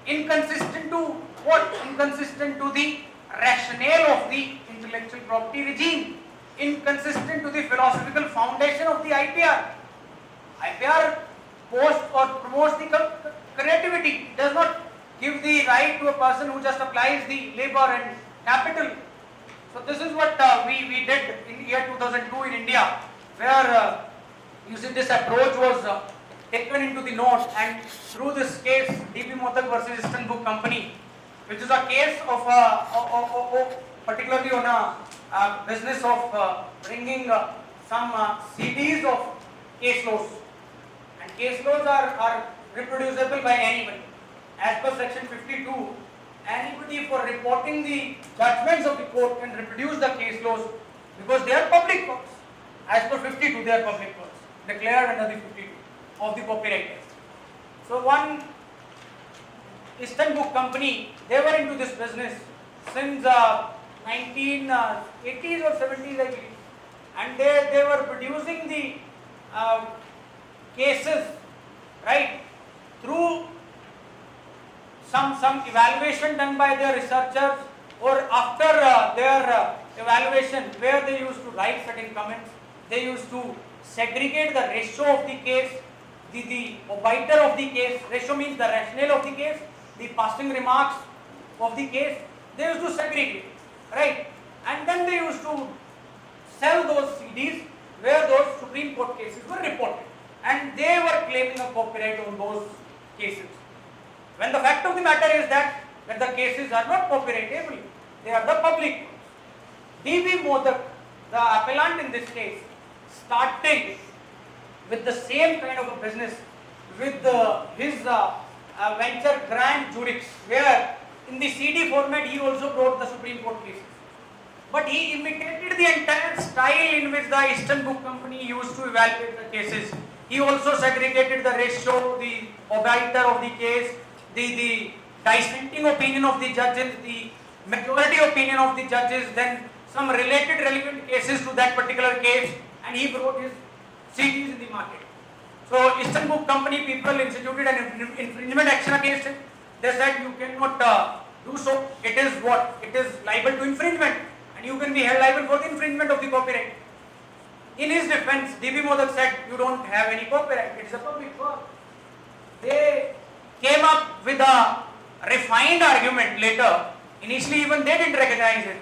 Inconsistent to what? Inconsistent to the rationale of the intellectual property regime. Inconsistent to the philosophical foundation of the IPR. IPR posts or promotes the creativity, does not give the right to a person who just applies the labor and capital. So this is what we did in year 2002 in India, where using this approach was taken into the note, and through this case, D.B. Modak versus Eastern Book Company, which is a case of particularly on a business of bringing some CDs of case laws, and case laws are reproducible by anybody. As per section 52, anybody for reporting the judgments of the court can reproduce the case laws because they are public works. As per 52, they are public works declared under the 52 of the Copyright Act. So one Eastern Book Company, they were into this business since 1980s or 70s, I believe, and they were producing the cases, right, through some evaluation done by their researchers, or after their evaluation, where they used to write certain comments, they used to segregate the ratio of the case, the obiter of the case. Ratio means the rationale of the case, the passing remarks of the case. They used to segregate, right? And then they used to sell those CDs where those Supreme Court cases were reported, and they were claiming a copyright on those cases. When the fact of the matter is that the cases are not copyrightable, they are the public. D.B. Modak, the appellant in this case, started with the same kind of a business with his venture Grand Jurix, where in the CD format he also brought the Supreme Court cases. But he imitated the entire style in which the Eastern Book Company used to evaluate the cases. He also segregated the ratio, the obiter of the case, the dissenting opinion of the judges, the majority opinion of the judges, then some related relevant cases to that particular case, and he brought his CDs in the market. So Eastern Book Company people instituted an infringement action against him. They said you cannot do so. It is what? It is liable to infringement, and you can be held liable for the infringement of the copyright. In his defense, D.B. Modak said, you don't have any copyright, it's a public work. They came up with a refined argument later. Initially even they didn't recognize it.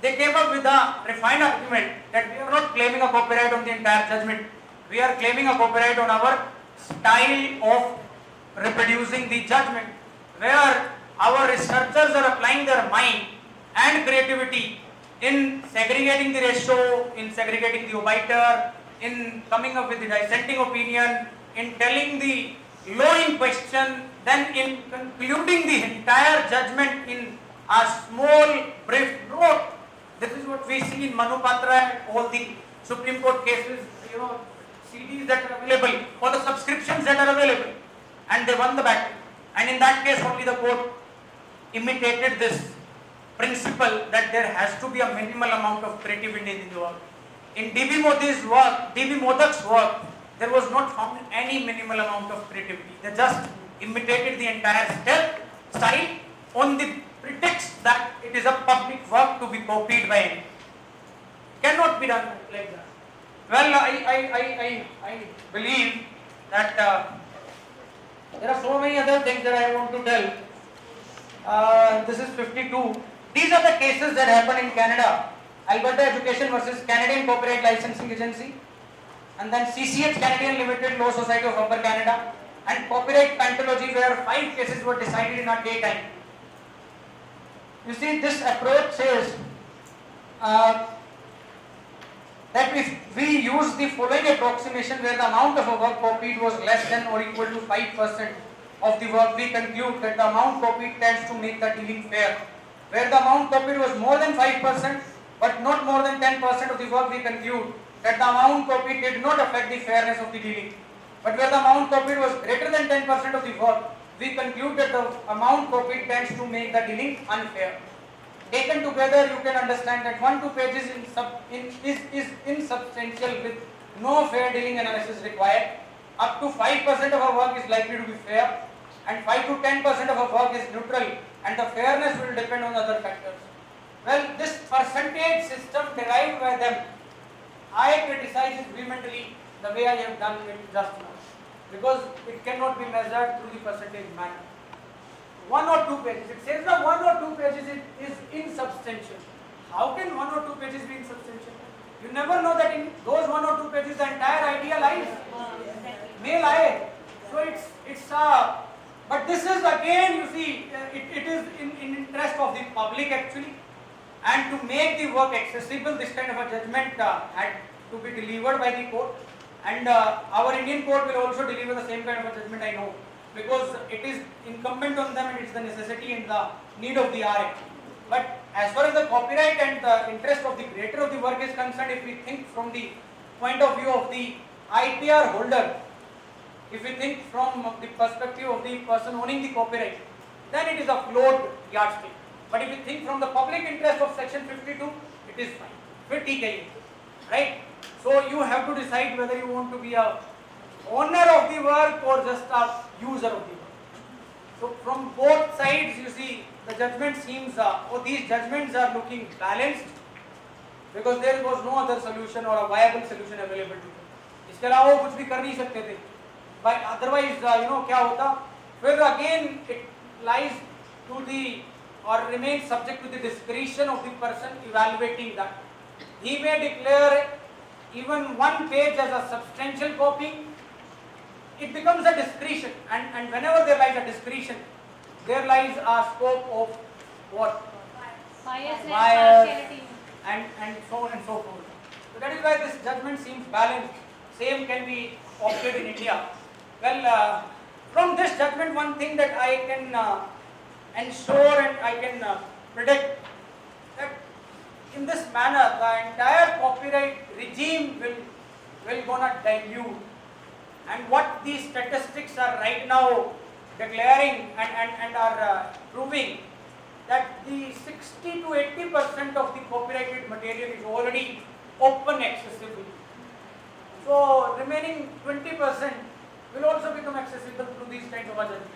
They came up with a refined argument that we are not claiming a copyright on the entire judgment. We are claiming a copyright on our style of reproducing the judgment, where our researchers are applying their mind and creativity in segregating the ratio, in segregating the obiter, in coming up with the dissenting opinion, in telling the law in question, then in concluding the entire judgment in a small brief note. This is what we see in Manu Patra and all the Supreme Court cases, CDs that are available or the subscriptions that are available, and they won the battle. And in that case only the court imitated this principle that there has to be a minimal amount of creativity in the work. In D.B. Modak's work, there was not found any minimal amount of creativity. They just imitated the entire style on the pretext that it is a public work to be copied by anyone. Cannot be done like that. Well, I believe that there are so many other things that I want to tell. This is 52. These are the cases that happen in Canada. Alberta Education versus Canadian Copyright Licensing Agency, and then CCH Canadian Limited Law Society of Upper Canada, and Copyright Pantology, where 5 cases were decided in a daytime. You see, this approach says that if we use the following approximation where the amount of a work copied was less than or equal to 5% of the work, we conclude that the amount copied tends to make the dealing fair. Where the amount copied was more than 5% but not more than 10% of the work, we conclude that the amount copied did not affect the fairness of the dealing. But where the amount copied was greater than 10% of the work, we conclude that the amount copied tends to make the dealing unfair. Taken together, you can understand that 1-2 pages is insubstantial with no fair dealing analysis required. Up to 5% of our work is likely to be fair, and 5 to 10% of our work is neutral, and the fairness will depend on other factors. Well, this percentage system derived by them, I criticize it vehemently the way I have done it just now, because it cannot be measured through the percentage manner. 1 or 2 pages, it says that 1 or 2 pages is insubstantial. How can 1 or 2 pages be insubstantial? You never know that in those 1 or 2 pages the entire idea lies. May lie. So but this is again, you see, it is in interest of the public actually, and to make the work accessible, this kind of a judgment had to be delivered by the court, and our Indian court will also deliver the same kind of a judgment, I know, because it is incumbent on them and it's the necessity and the need of the hour. But as far as the copyright and the interest of the creator of the work is concerned, if we think from the point of view of the IPR holder, if we think from the perspective of the person owning the copyright, then it is a flawed yardstick. But if you think from the public interest of section 52, it is fine. फिर ठीक है ये, right? So you have to decide whether you want to be a owner of the work or just a user of the work. So from both sides, you see, the judgment seems, these judgments are looking balanced, because there was no other solution or a viable solution available to them. इसके अलावा वो कुछ भी कर नहीं सकते थे. But otherwise, क्या होता? फिर again it lies to the or remains subject to the discretion of the person evaluating that. He may declare even 1 page as a substantial copy. It becomes a discretion, and whenever there lies a discretion, there lies a scope of what? Bias and Bias, partiality. and so on and so forth. So that is why this judgment seems balanced. Same can be opted in India. Well, from this judgment, one thing that I can ensure and I can predict that in this manner, the entire copyright regime will gonna dilute. And what these statistics are right now declaring and are proving, that the 60 to 80% of the copyrighted material is already open accessible. So remaining 20% will also become accessible through these kinds of judgments.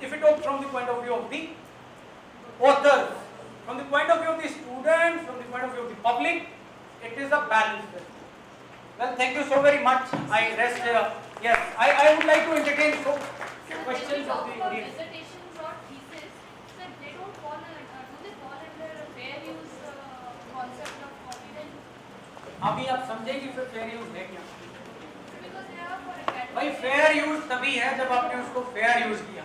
If it talks from the point of view of the authors, from the point of view of the students, from the point of view of the public, it is a balanced judgment. Well, thank you so very much. I rest here. Yes, I would like to entertain questions of the audience. Dissertations or thesis, so they don't fall under, do they fall under fair use concept of copyright? अभी आप समझेंगे फिर fair use है क्या? Because they are for academic. भाई fair use तभी है जब आपने उसको फेयर यूज किया.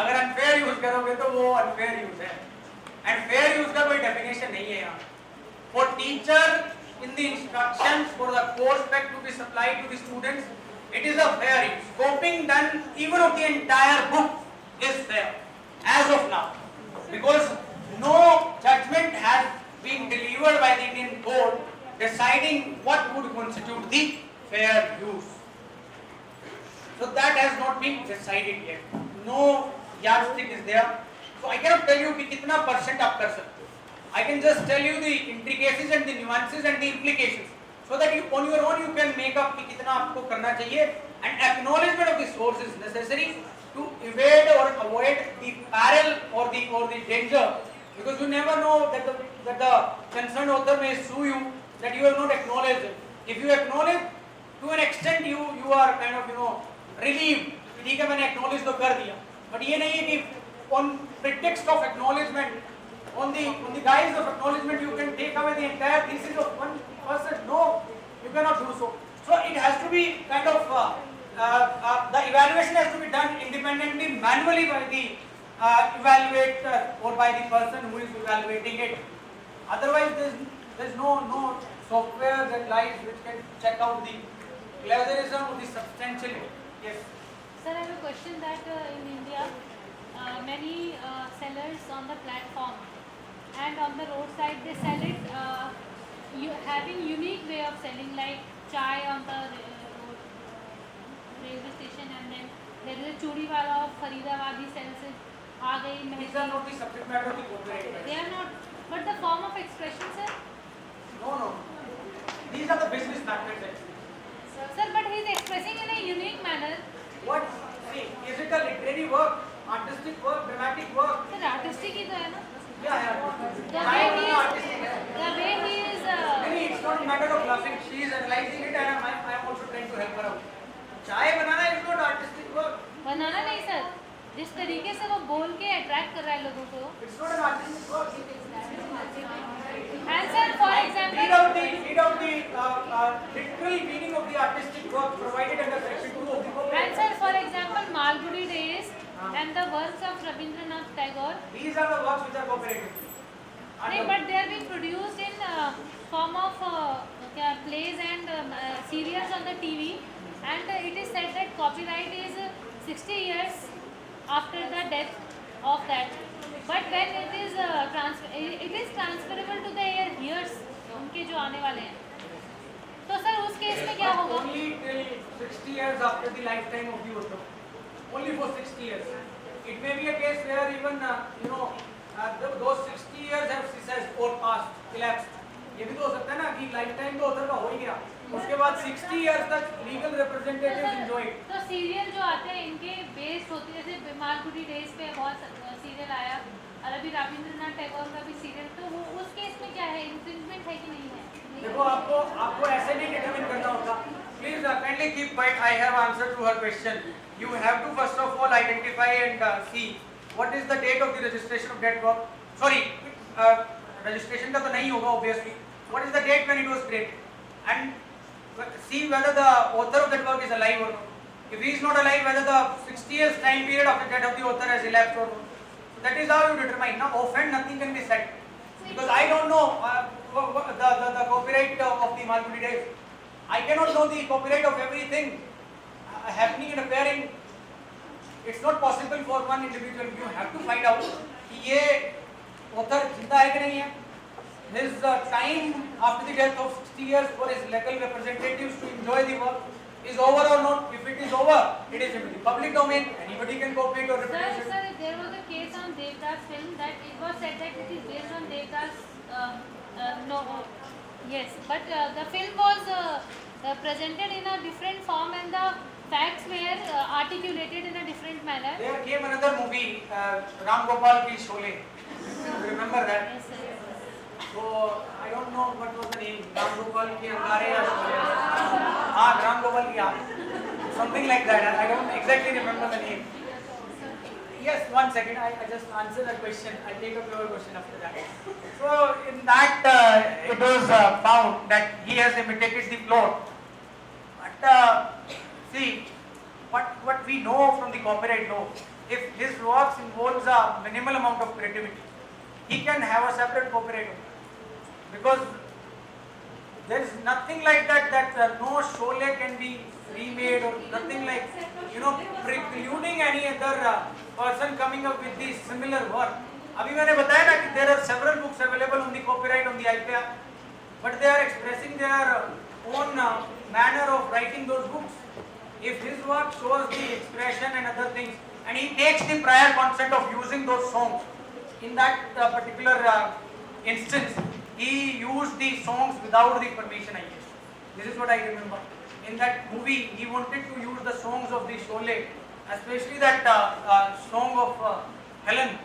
अगर अनफेयर यूज करोगे तो वो अनफेयर यूज है. एंड फेयर यूज का कोई डेफिनेशन नहीं है यहाँ. For teacher in the instructions for the course pack to be supplied to the students, it is a fair use. Copying done even of the entire book is fair as of now, because no judgment has been delivered by the Indian court deciding what would constitute the fair use. So that has not been decided yet. No yardstick is there. So I cannot tell you कि कितना % आप कर सकते हो. I can just tell you the intricacies and the nuances and the implications, so that you on your own you can make up कि कितना आपको करना चाहिए. And acknowledgement of the source is necessary to evade or avoid the peril or the danger, because you never know that the concerned author may sue you that you have not acknowledged it. If you acknowledge, to an extent you are kind of relieved. ठीक है, मैंने acknowledge तो कर दिया, but ये नहीं है कि on pretext of acknowledgement, on the guise of acknowledgement, you can take away the entire thesis of one person. No, you cannot do so. So it has to be kind of the evaluation has to be done independently, manually by the evaluator or by the person who is evaluating it. Otherwise, there's no software that lies which can check out the plagiarism or the substantiality. Yes. Sir, I have a question that in India, many sellers on the platform and on the roadside, they sell it having unique way of selling, like chai on the road, railway station, and then there is a chudi wala of Faridabad, he sells it. These are not the subject matter of the copyright. They are not, but the form of expression, sir. No. These are the business matters actually. Sir, but he is expressing in a unique manner. What? See, is it a literary work, artistic work, dramatic work? Sir, artistic ही तो है ना? Yeah. The way he is. Maybe it's not a matter of laughing. She is analyzing it, and I am also trying to help her out. Chai banana is not artistic work. बनाना नहीं sir, जिस तरीके से वो बोल के attract कर रहा है लोगों को. It's not an artistic work. And sir, for example, Read out the literal meaning of the artistic work provided under section 2 of the book. and sir, for example, Malgudi Days and the works of Rabindranath Tagore. These are the works which are copyrighted. नहीं, but they are being produced in form of plays and serials on the TV, and it is said that copyright is 60 years after the death of that. But when it is transferable to the years उनके जो आने वाले हैं. तो sir उस case में क्या होगा? Only till 60 years after the lifetime of the author. Only for 60 years. It may be a case where even those 60 years have ceased or passed, elapsed. ये भी तो हो सकता है ना कि lifetime तो author का हो ही गया. उसके बाद 60 years तक legal representatives enjoy it. तो सीरियल जो आते हैं इनके बेस्ड होते हैं, जैसे मालगुडी डेज पे बहुत सीरियल आया, और अभी रविंद्रनाथ टैगोर का भी सीरियल, तो वो उस केस में क्या है, इन्फ्रिंजमेंट है कि नहीं है? देखो आपको ऐसे नहीं डिटरमिन करना होगा. Please kindly keep quiet. I have answered to her question. You have to first of all identify and see what is the date of the registration of that work. Sorry, registration का तो नहीं होगा obviously. What is the date when it was created? And see whether the author of that work is alive or not. If he is not alive, whether the 60 years time period of the death of the author has elapsed or not. So that is how you determine. Now, offhand, nothing can be said because I don't know the copyright of the Malgudi Days. I cannot know the copyright of everything happening and appearing. It's not possible for one individual. You have to find out कि ये author जिंदा है कि नहीं है. His time after the death of 60 years for his legal representatives to enjoy the work is over or not. If it is over, it is in the public domain. Anybody can copy it or reproduce it. Sir, there was a case on Devdas film that it was said that it is based on Devdas. Yes, but the film was presented in a different form and the facts were articulated in a different manner. There came another movie, Ram Gopal ki Sholay. You remember that? Yes, sir. So I don't know what was the name. Ram Gopal ki Angare ya Ram Gopal ki Aag. Something like that. I don't exactly remember the name. Yes, 1 second. I just answer that question. I'll take up your question after that. So in that it was found that he has imitated the plot. But see, what we know from the copyright law, if his works involves a minimal amount of creativity, he can have a separate copyright owner. Because there is nothing like that no Sholay can be remade or nothing like, precluding any other person coming up with the similar work. अभी मैंने बताया ना कि there are several books available on the copyright on the IPR, but they are expressing their own manner of writing those books. If his work shows the expression and other things, and he takes the prior consent of using those songs, in that particular instance, he used the songs without the permission, I guess. This is what I remember. In that movie, he wanted to use the songs of the Sholay, especially that song of Helen.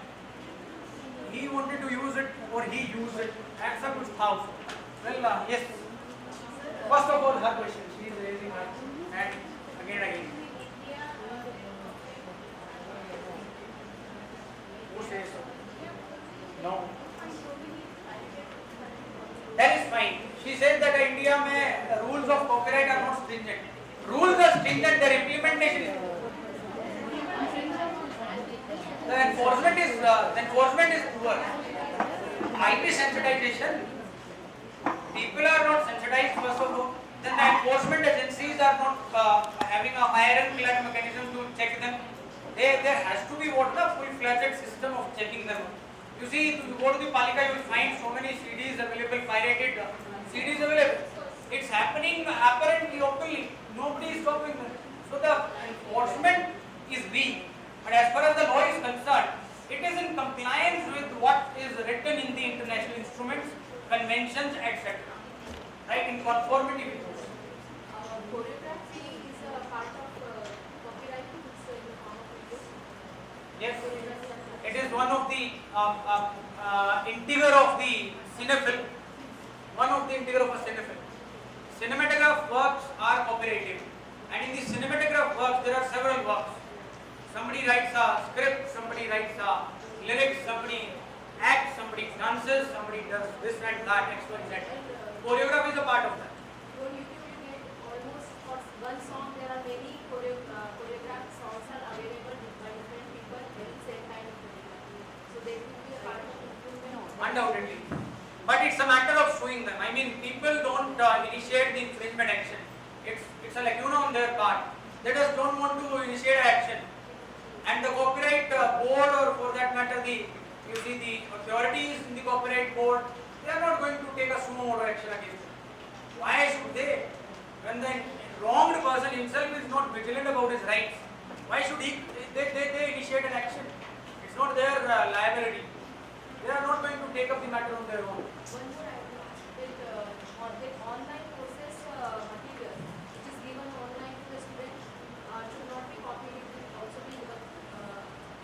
He wanted to use it, or he used it, and some was house. Well, yes. First of all, her question. She is raising her hand again. Who says so? No. That is fine. She said that in India mein rules of copyright are not stringent. Rules are stringent, their implementation is. The enforcement is poor. IP sensitization. People are not sensitized first of all. Then the enforcement agencies are not having a ironclad mechanism to check them. There has to be full-fledged system of checking them. You see, you go to the Palika, you will find so many CDs available, pirated CDs available. It's happening apparently openly. Nobody is stopping them. So the enforcement is weak. But as far as the law is concerned, it is in compliance with what is written in the international instruments, conventions, etc. Right? In conformity with those. Choreography is a part of copyright in the form of video. Yes. It is one of the integer of the cinephile. One of the integer of a cinephile. Cinematograph works are copyrighted, and in the cinematograph works there are several works. Somebody writes a script, somebody writes a lyrics, somebody acts, somebody dances, somebody does this and that, X, Y, Z. Choreography is a part of that. On YouTube you get almost for one song there are many choreographed songs are available by different people having same kind of choreography. So they will be a part of improvement. Undoubtedly. But it's a matter of suing them. I mean, people don't initiate the infringement action. It's a lacuna on their part. They just don't want to initiate action. And the copyright board, or for that matter, the authorities in the copyright board, they are not going to take a sumo moto action against them. Why should they? When the wronged person himself is not vigilant about his rights, why should they initiate an action? It's not their liability. They are not going to take up the matter on their own. One more idea with online courses material which is given online to the student should not be copied, it will also be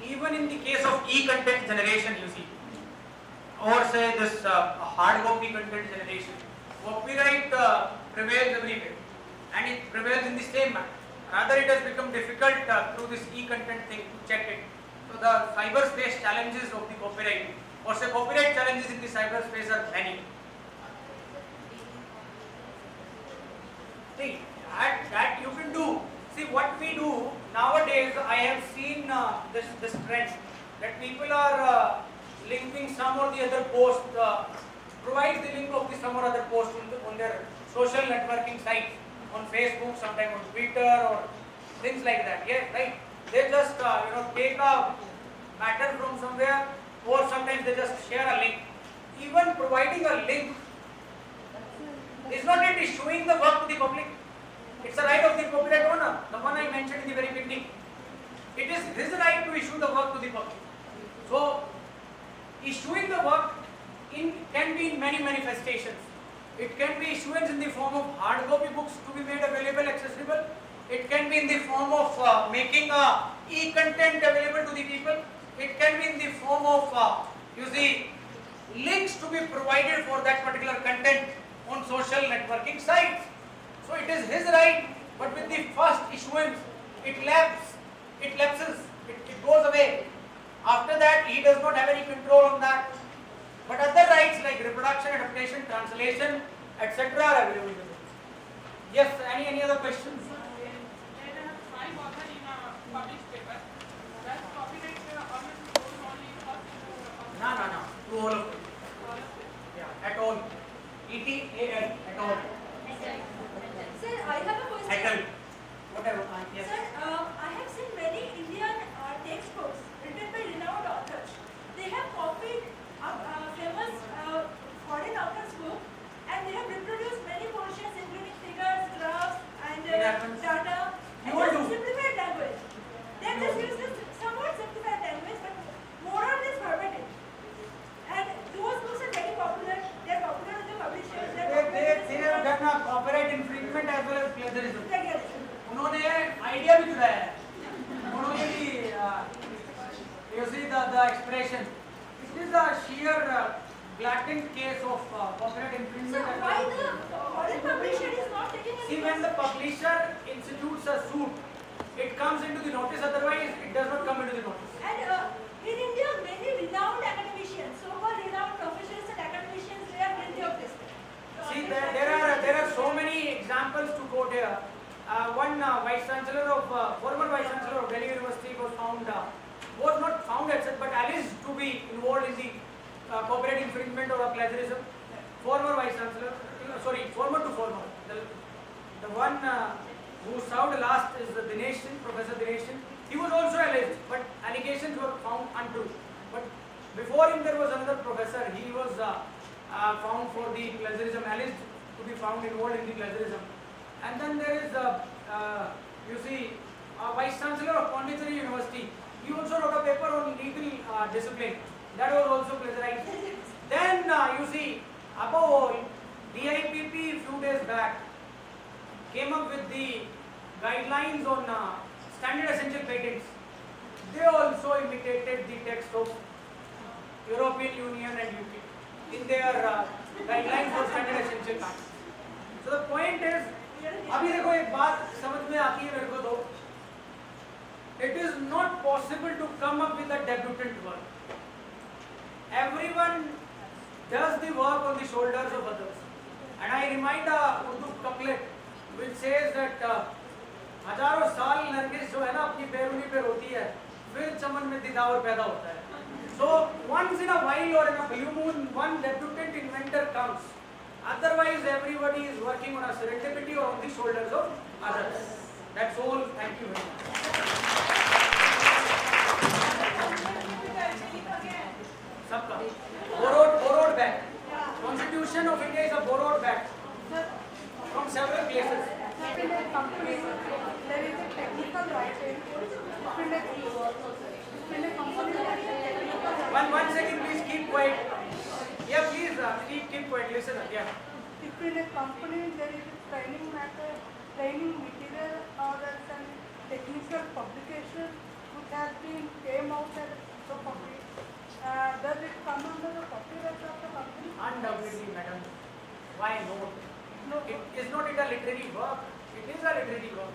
Even in the case of e-content generation, you see, or say this hard copy content generation, copyright prevails everywhere, and it prevails in the same manner. Rather, it has become difficult through this e-content thing to check it. So the cyberspace challenges of the copyright, or say copyright challenges in the cyberspace are many. See, that you can do. See, what we do nowadays, I have seen this trend that people are linking some or the other post, provide the link of the some or other post on their social networking sites, on Facebook, sometimes on Twitter or things like that. Yeah, right. They just take a matter from somewhere, or sometimes they just share a link. Even providing a link is not it issuing the work to the public. It's a right of the copyright owner, the one I mentioned in the very beginning. It is his right to issue the work to the public. So, issuing the work can be in many manifestations. It can be issuance in the form of hard copy books to be made available, accessible. It can be in the form of making e-content available to the people. It can be in the form of, links to be provided for that particular content on social networking sites. So it is his right, but with the first issuance, it lapses, it goes away. After that, he does not have any control on that. But other rights like reproduction, adaptation, translation, etc. are available. Yes, any other questions? No, to all of them. Yeah, at all. ETAL, at all. Sir, I have a question. Etal. Whatever. Yes. Sir, I have seen many Indian textbooks written by renowned authors. They have copied famous foreign authors' book and they have reproduced many portions including figures, graphs and It happens. data. You And will just do. simplified language. They have just used this somewhat simplified language but more or less verbatim. And those books are very popular. They are popular with the publishers. They are popular with They the have done a copyright infringement as well as plagiarism. regulation. उन्होंने idea भी चुराया है. उन्होंने भी you see the expression. It is a sheer blatant case of copyright So infringement. why the foreign publisher is not taking any See, when the publisher institutes a suit, it comes into the notice. Otherwise, it does not come into the notice. And in India, many renowned academicians, so-called renowned professors and academicians, they are guilty of this. See, there are so many examples to quote here. One vice chancellor of former vice chancellor of Delhi University was not found as such, but alleged to be involved in the copyright infringement or plagiarism. Former vice chancellor, former to former. The one who served last is Dinesh Singh, Professor Dinesh Singh. He was also alleged, but allegations were found untrue. But before him there was another professor. He was found for the plagiarism, alleged to be found involved in the plagiarism. And then there is, Vice Chancellor of Pondicherry University. He also wrote a paper on legal discipline. That was also plagiarized. Then above all, DIPP few days back came up with the guidelines on standard essential patents. They also imitated the text of European Union and UK in their guidelines for standard essential patents. So the point is, अभी देखो एक बात समझ में आती है मेरे को तो, it is not possible to come up with a debutant work. Everyone does the work on the shoulders of others. And I remind a Urdu couplet which says that हजारों साल नरगिस जो है ना अपनी बैरूनी पे रोती है, फिर चमन में दिदावर पैदा होता है. So once in a while or in a blue moon, one debutant inventor comes. Otherwise, everybody is working on a serendipity or on the shoulders of others. That's all. Thank you very much. Sabka. Borrowed back. Constitution of India is a borrowed back from several places. In a company, there is a technical writing. In a company, there is a technical writing. One second, please keep quiet. Yeah, please keep quiet. Listen. Yeah. If in a company there is a training matter, training material or else a technical publication which has been came out as a copy, does it come under the copyright of the company? Undoubtedly, madam. Why not? No. Is not it a literary work? It is a literary work.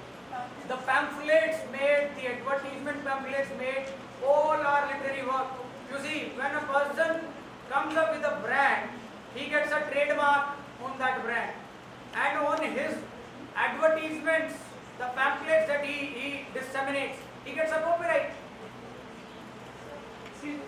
The pamphlets made, the advertisement pamphlets made, all are literary work. You see, when a person comes up with a brand, he gets a trademark on that brand. And on his advertisements, the pamphlets that he disseminates, he gets a copyright. See,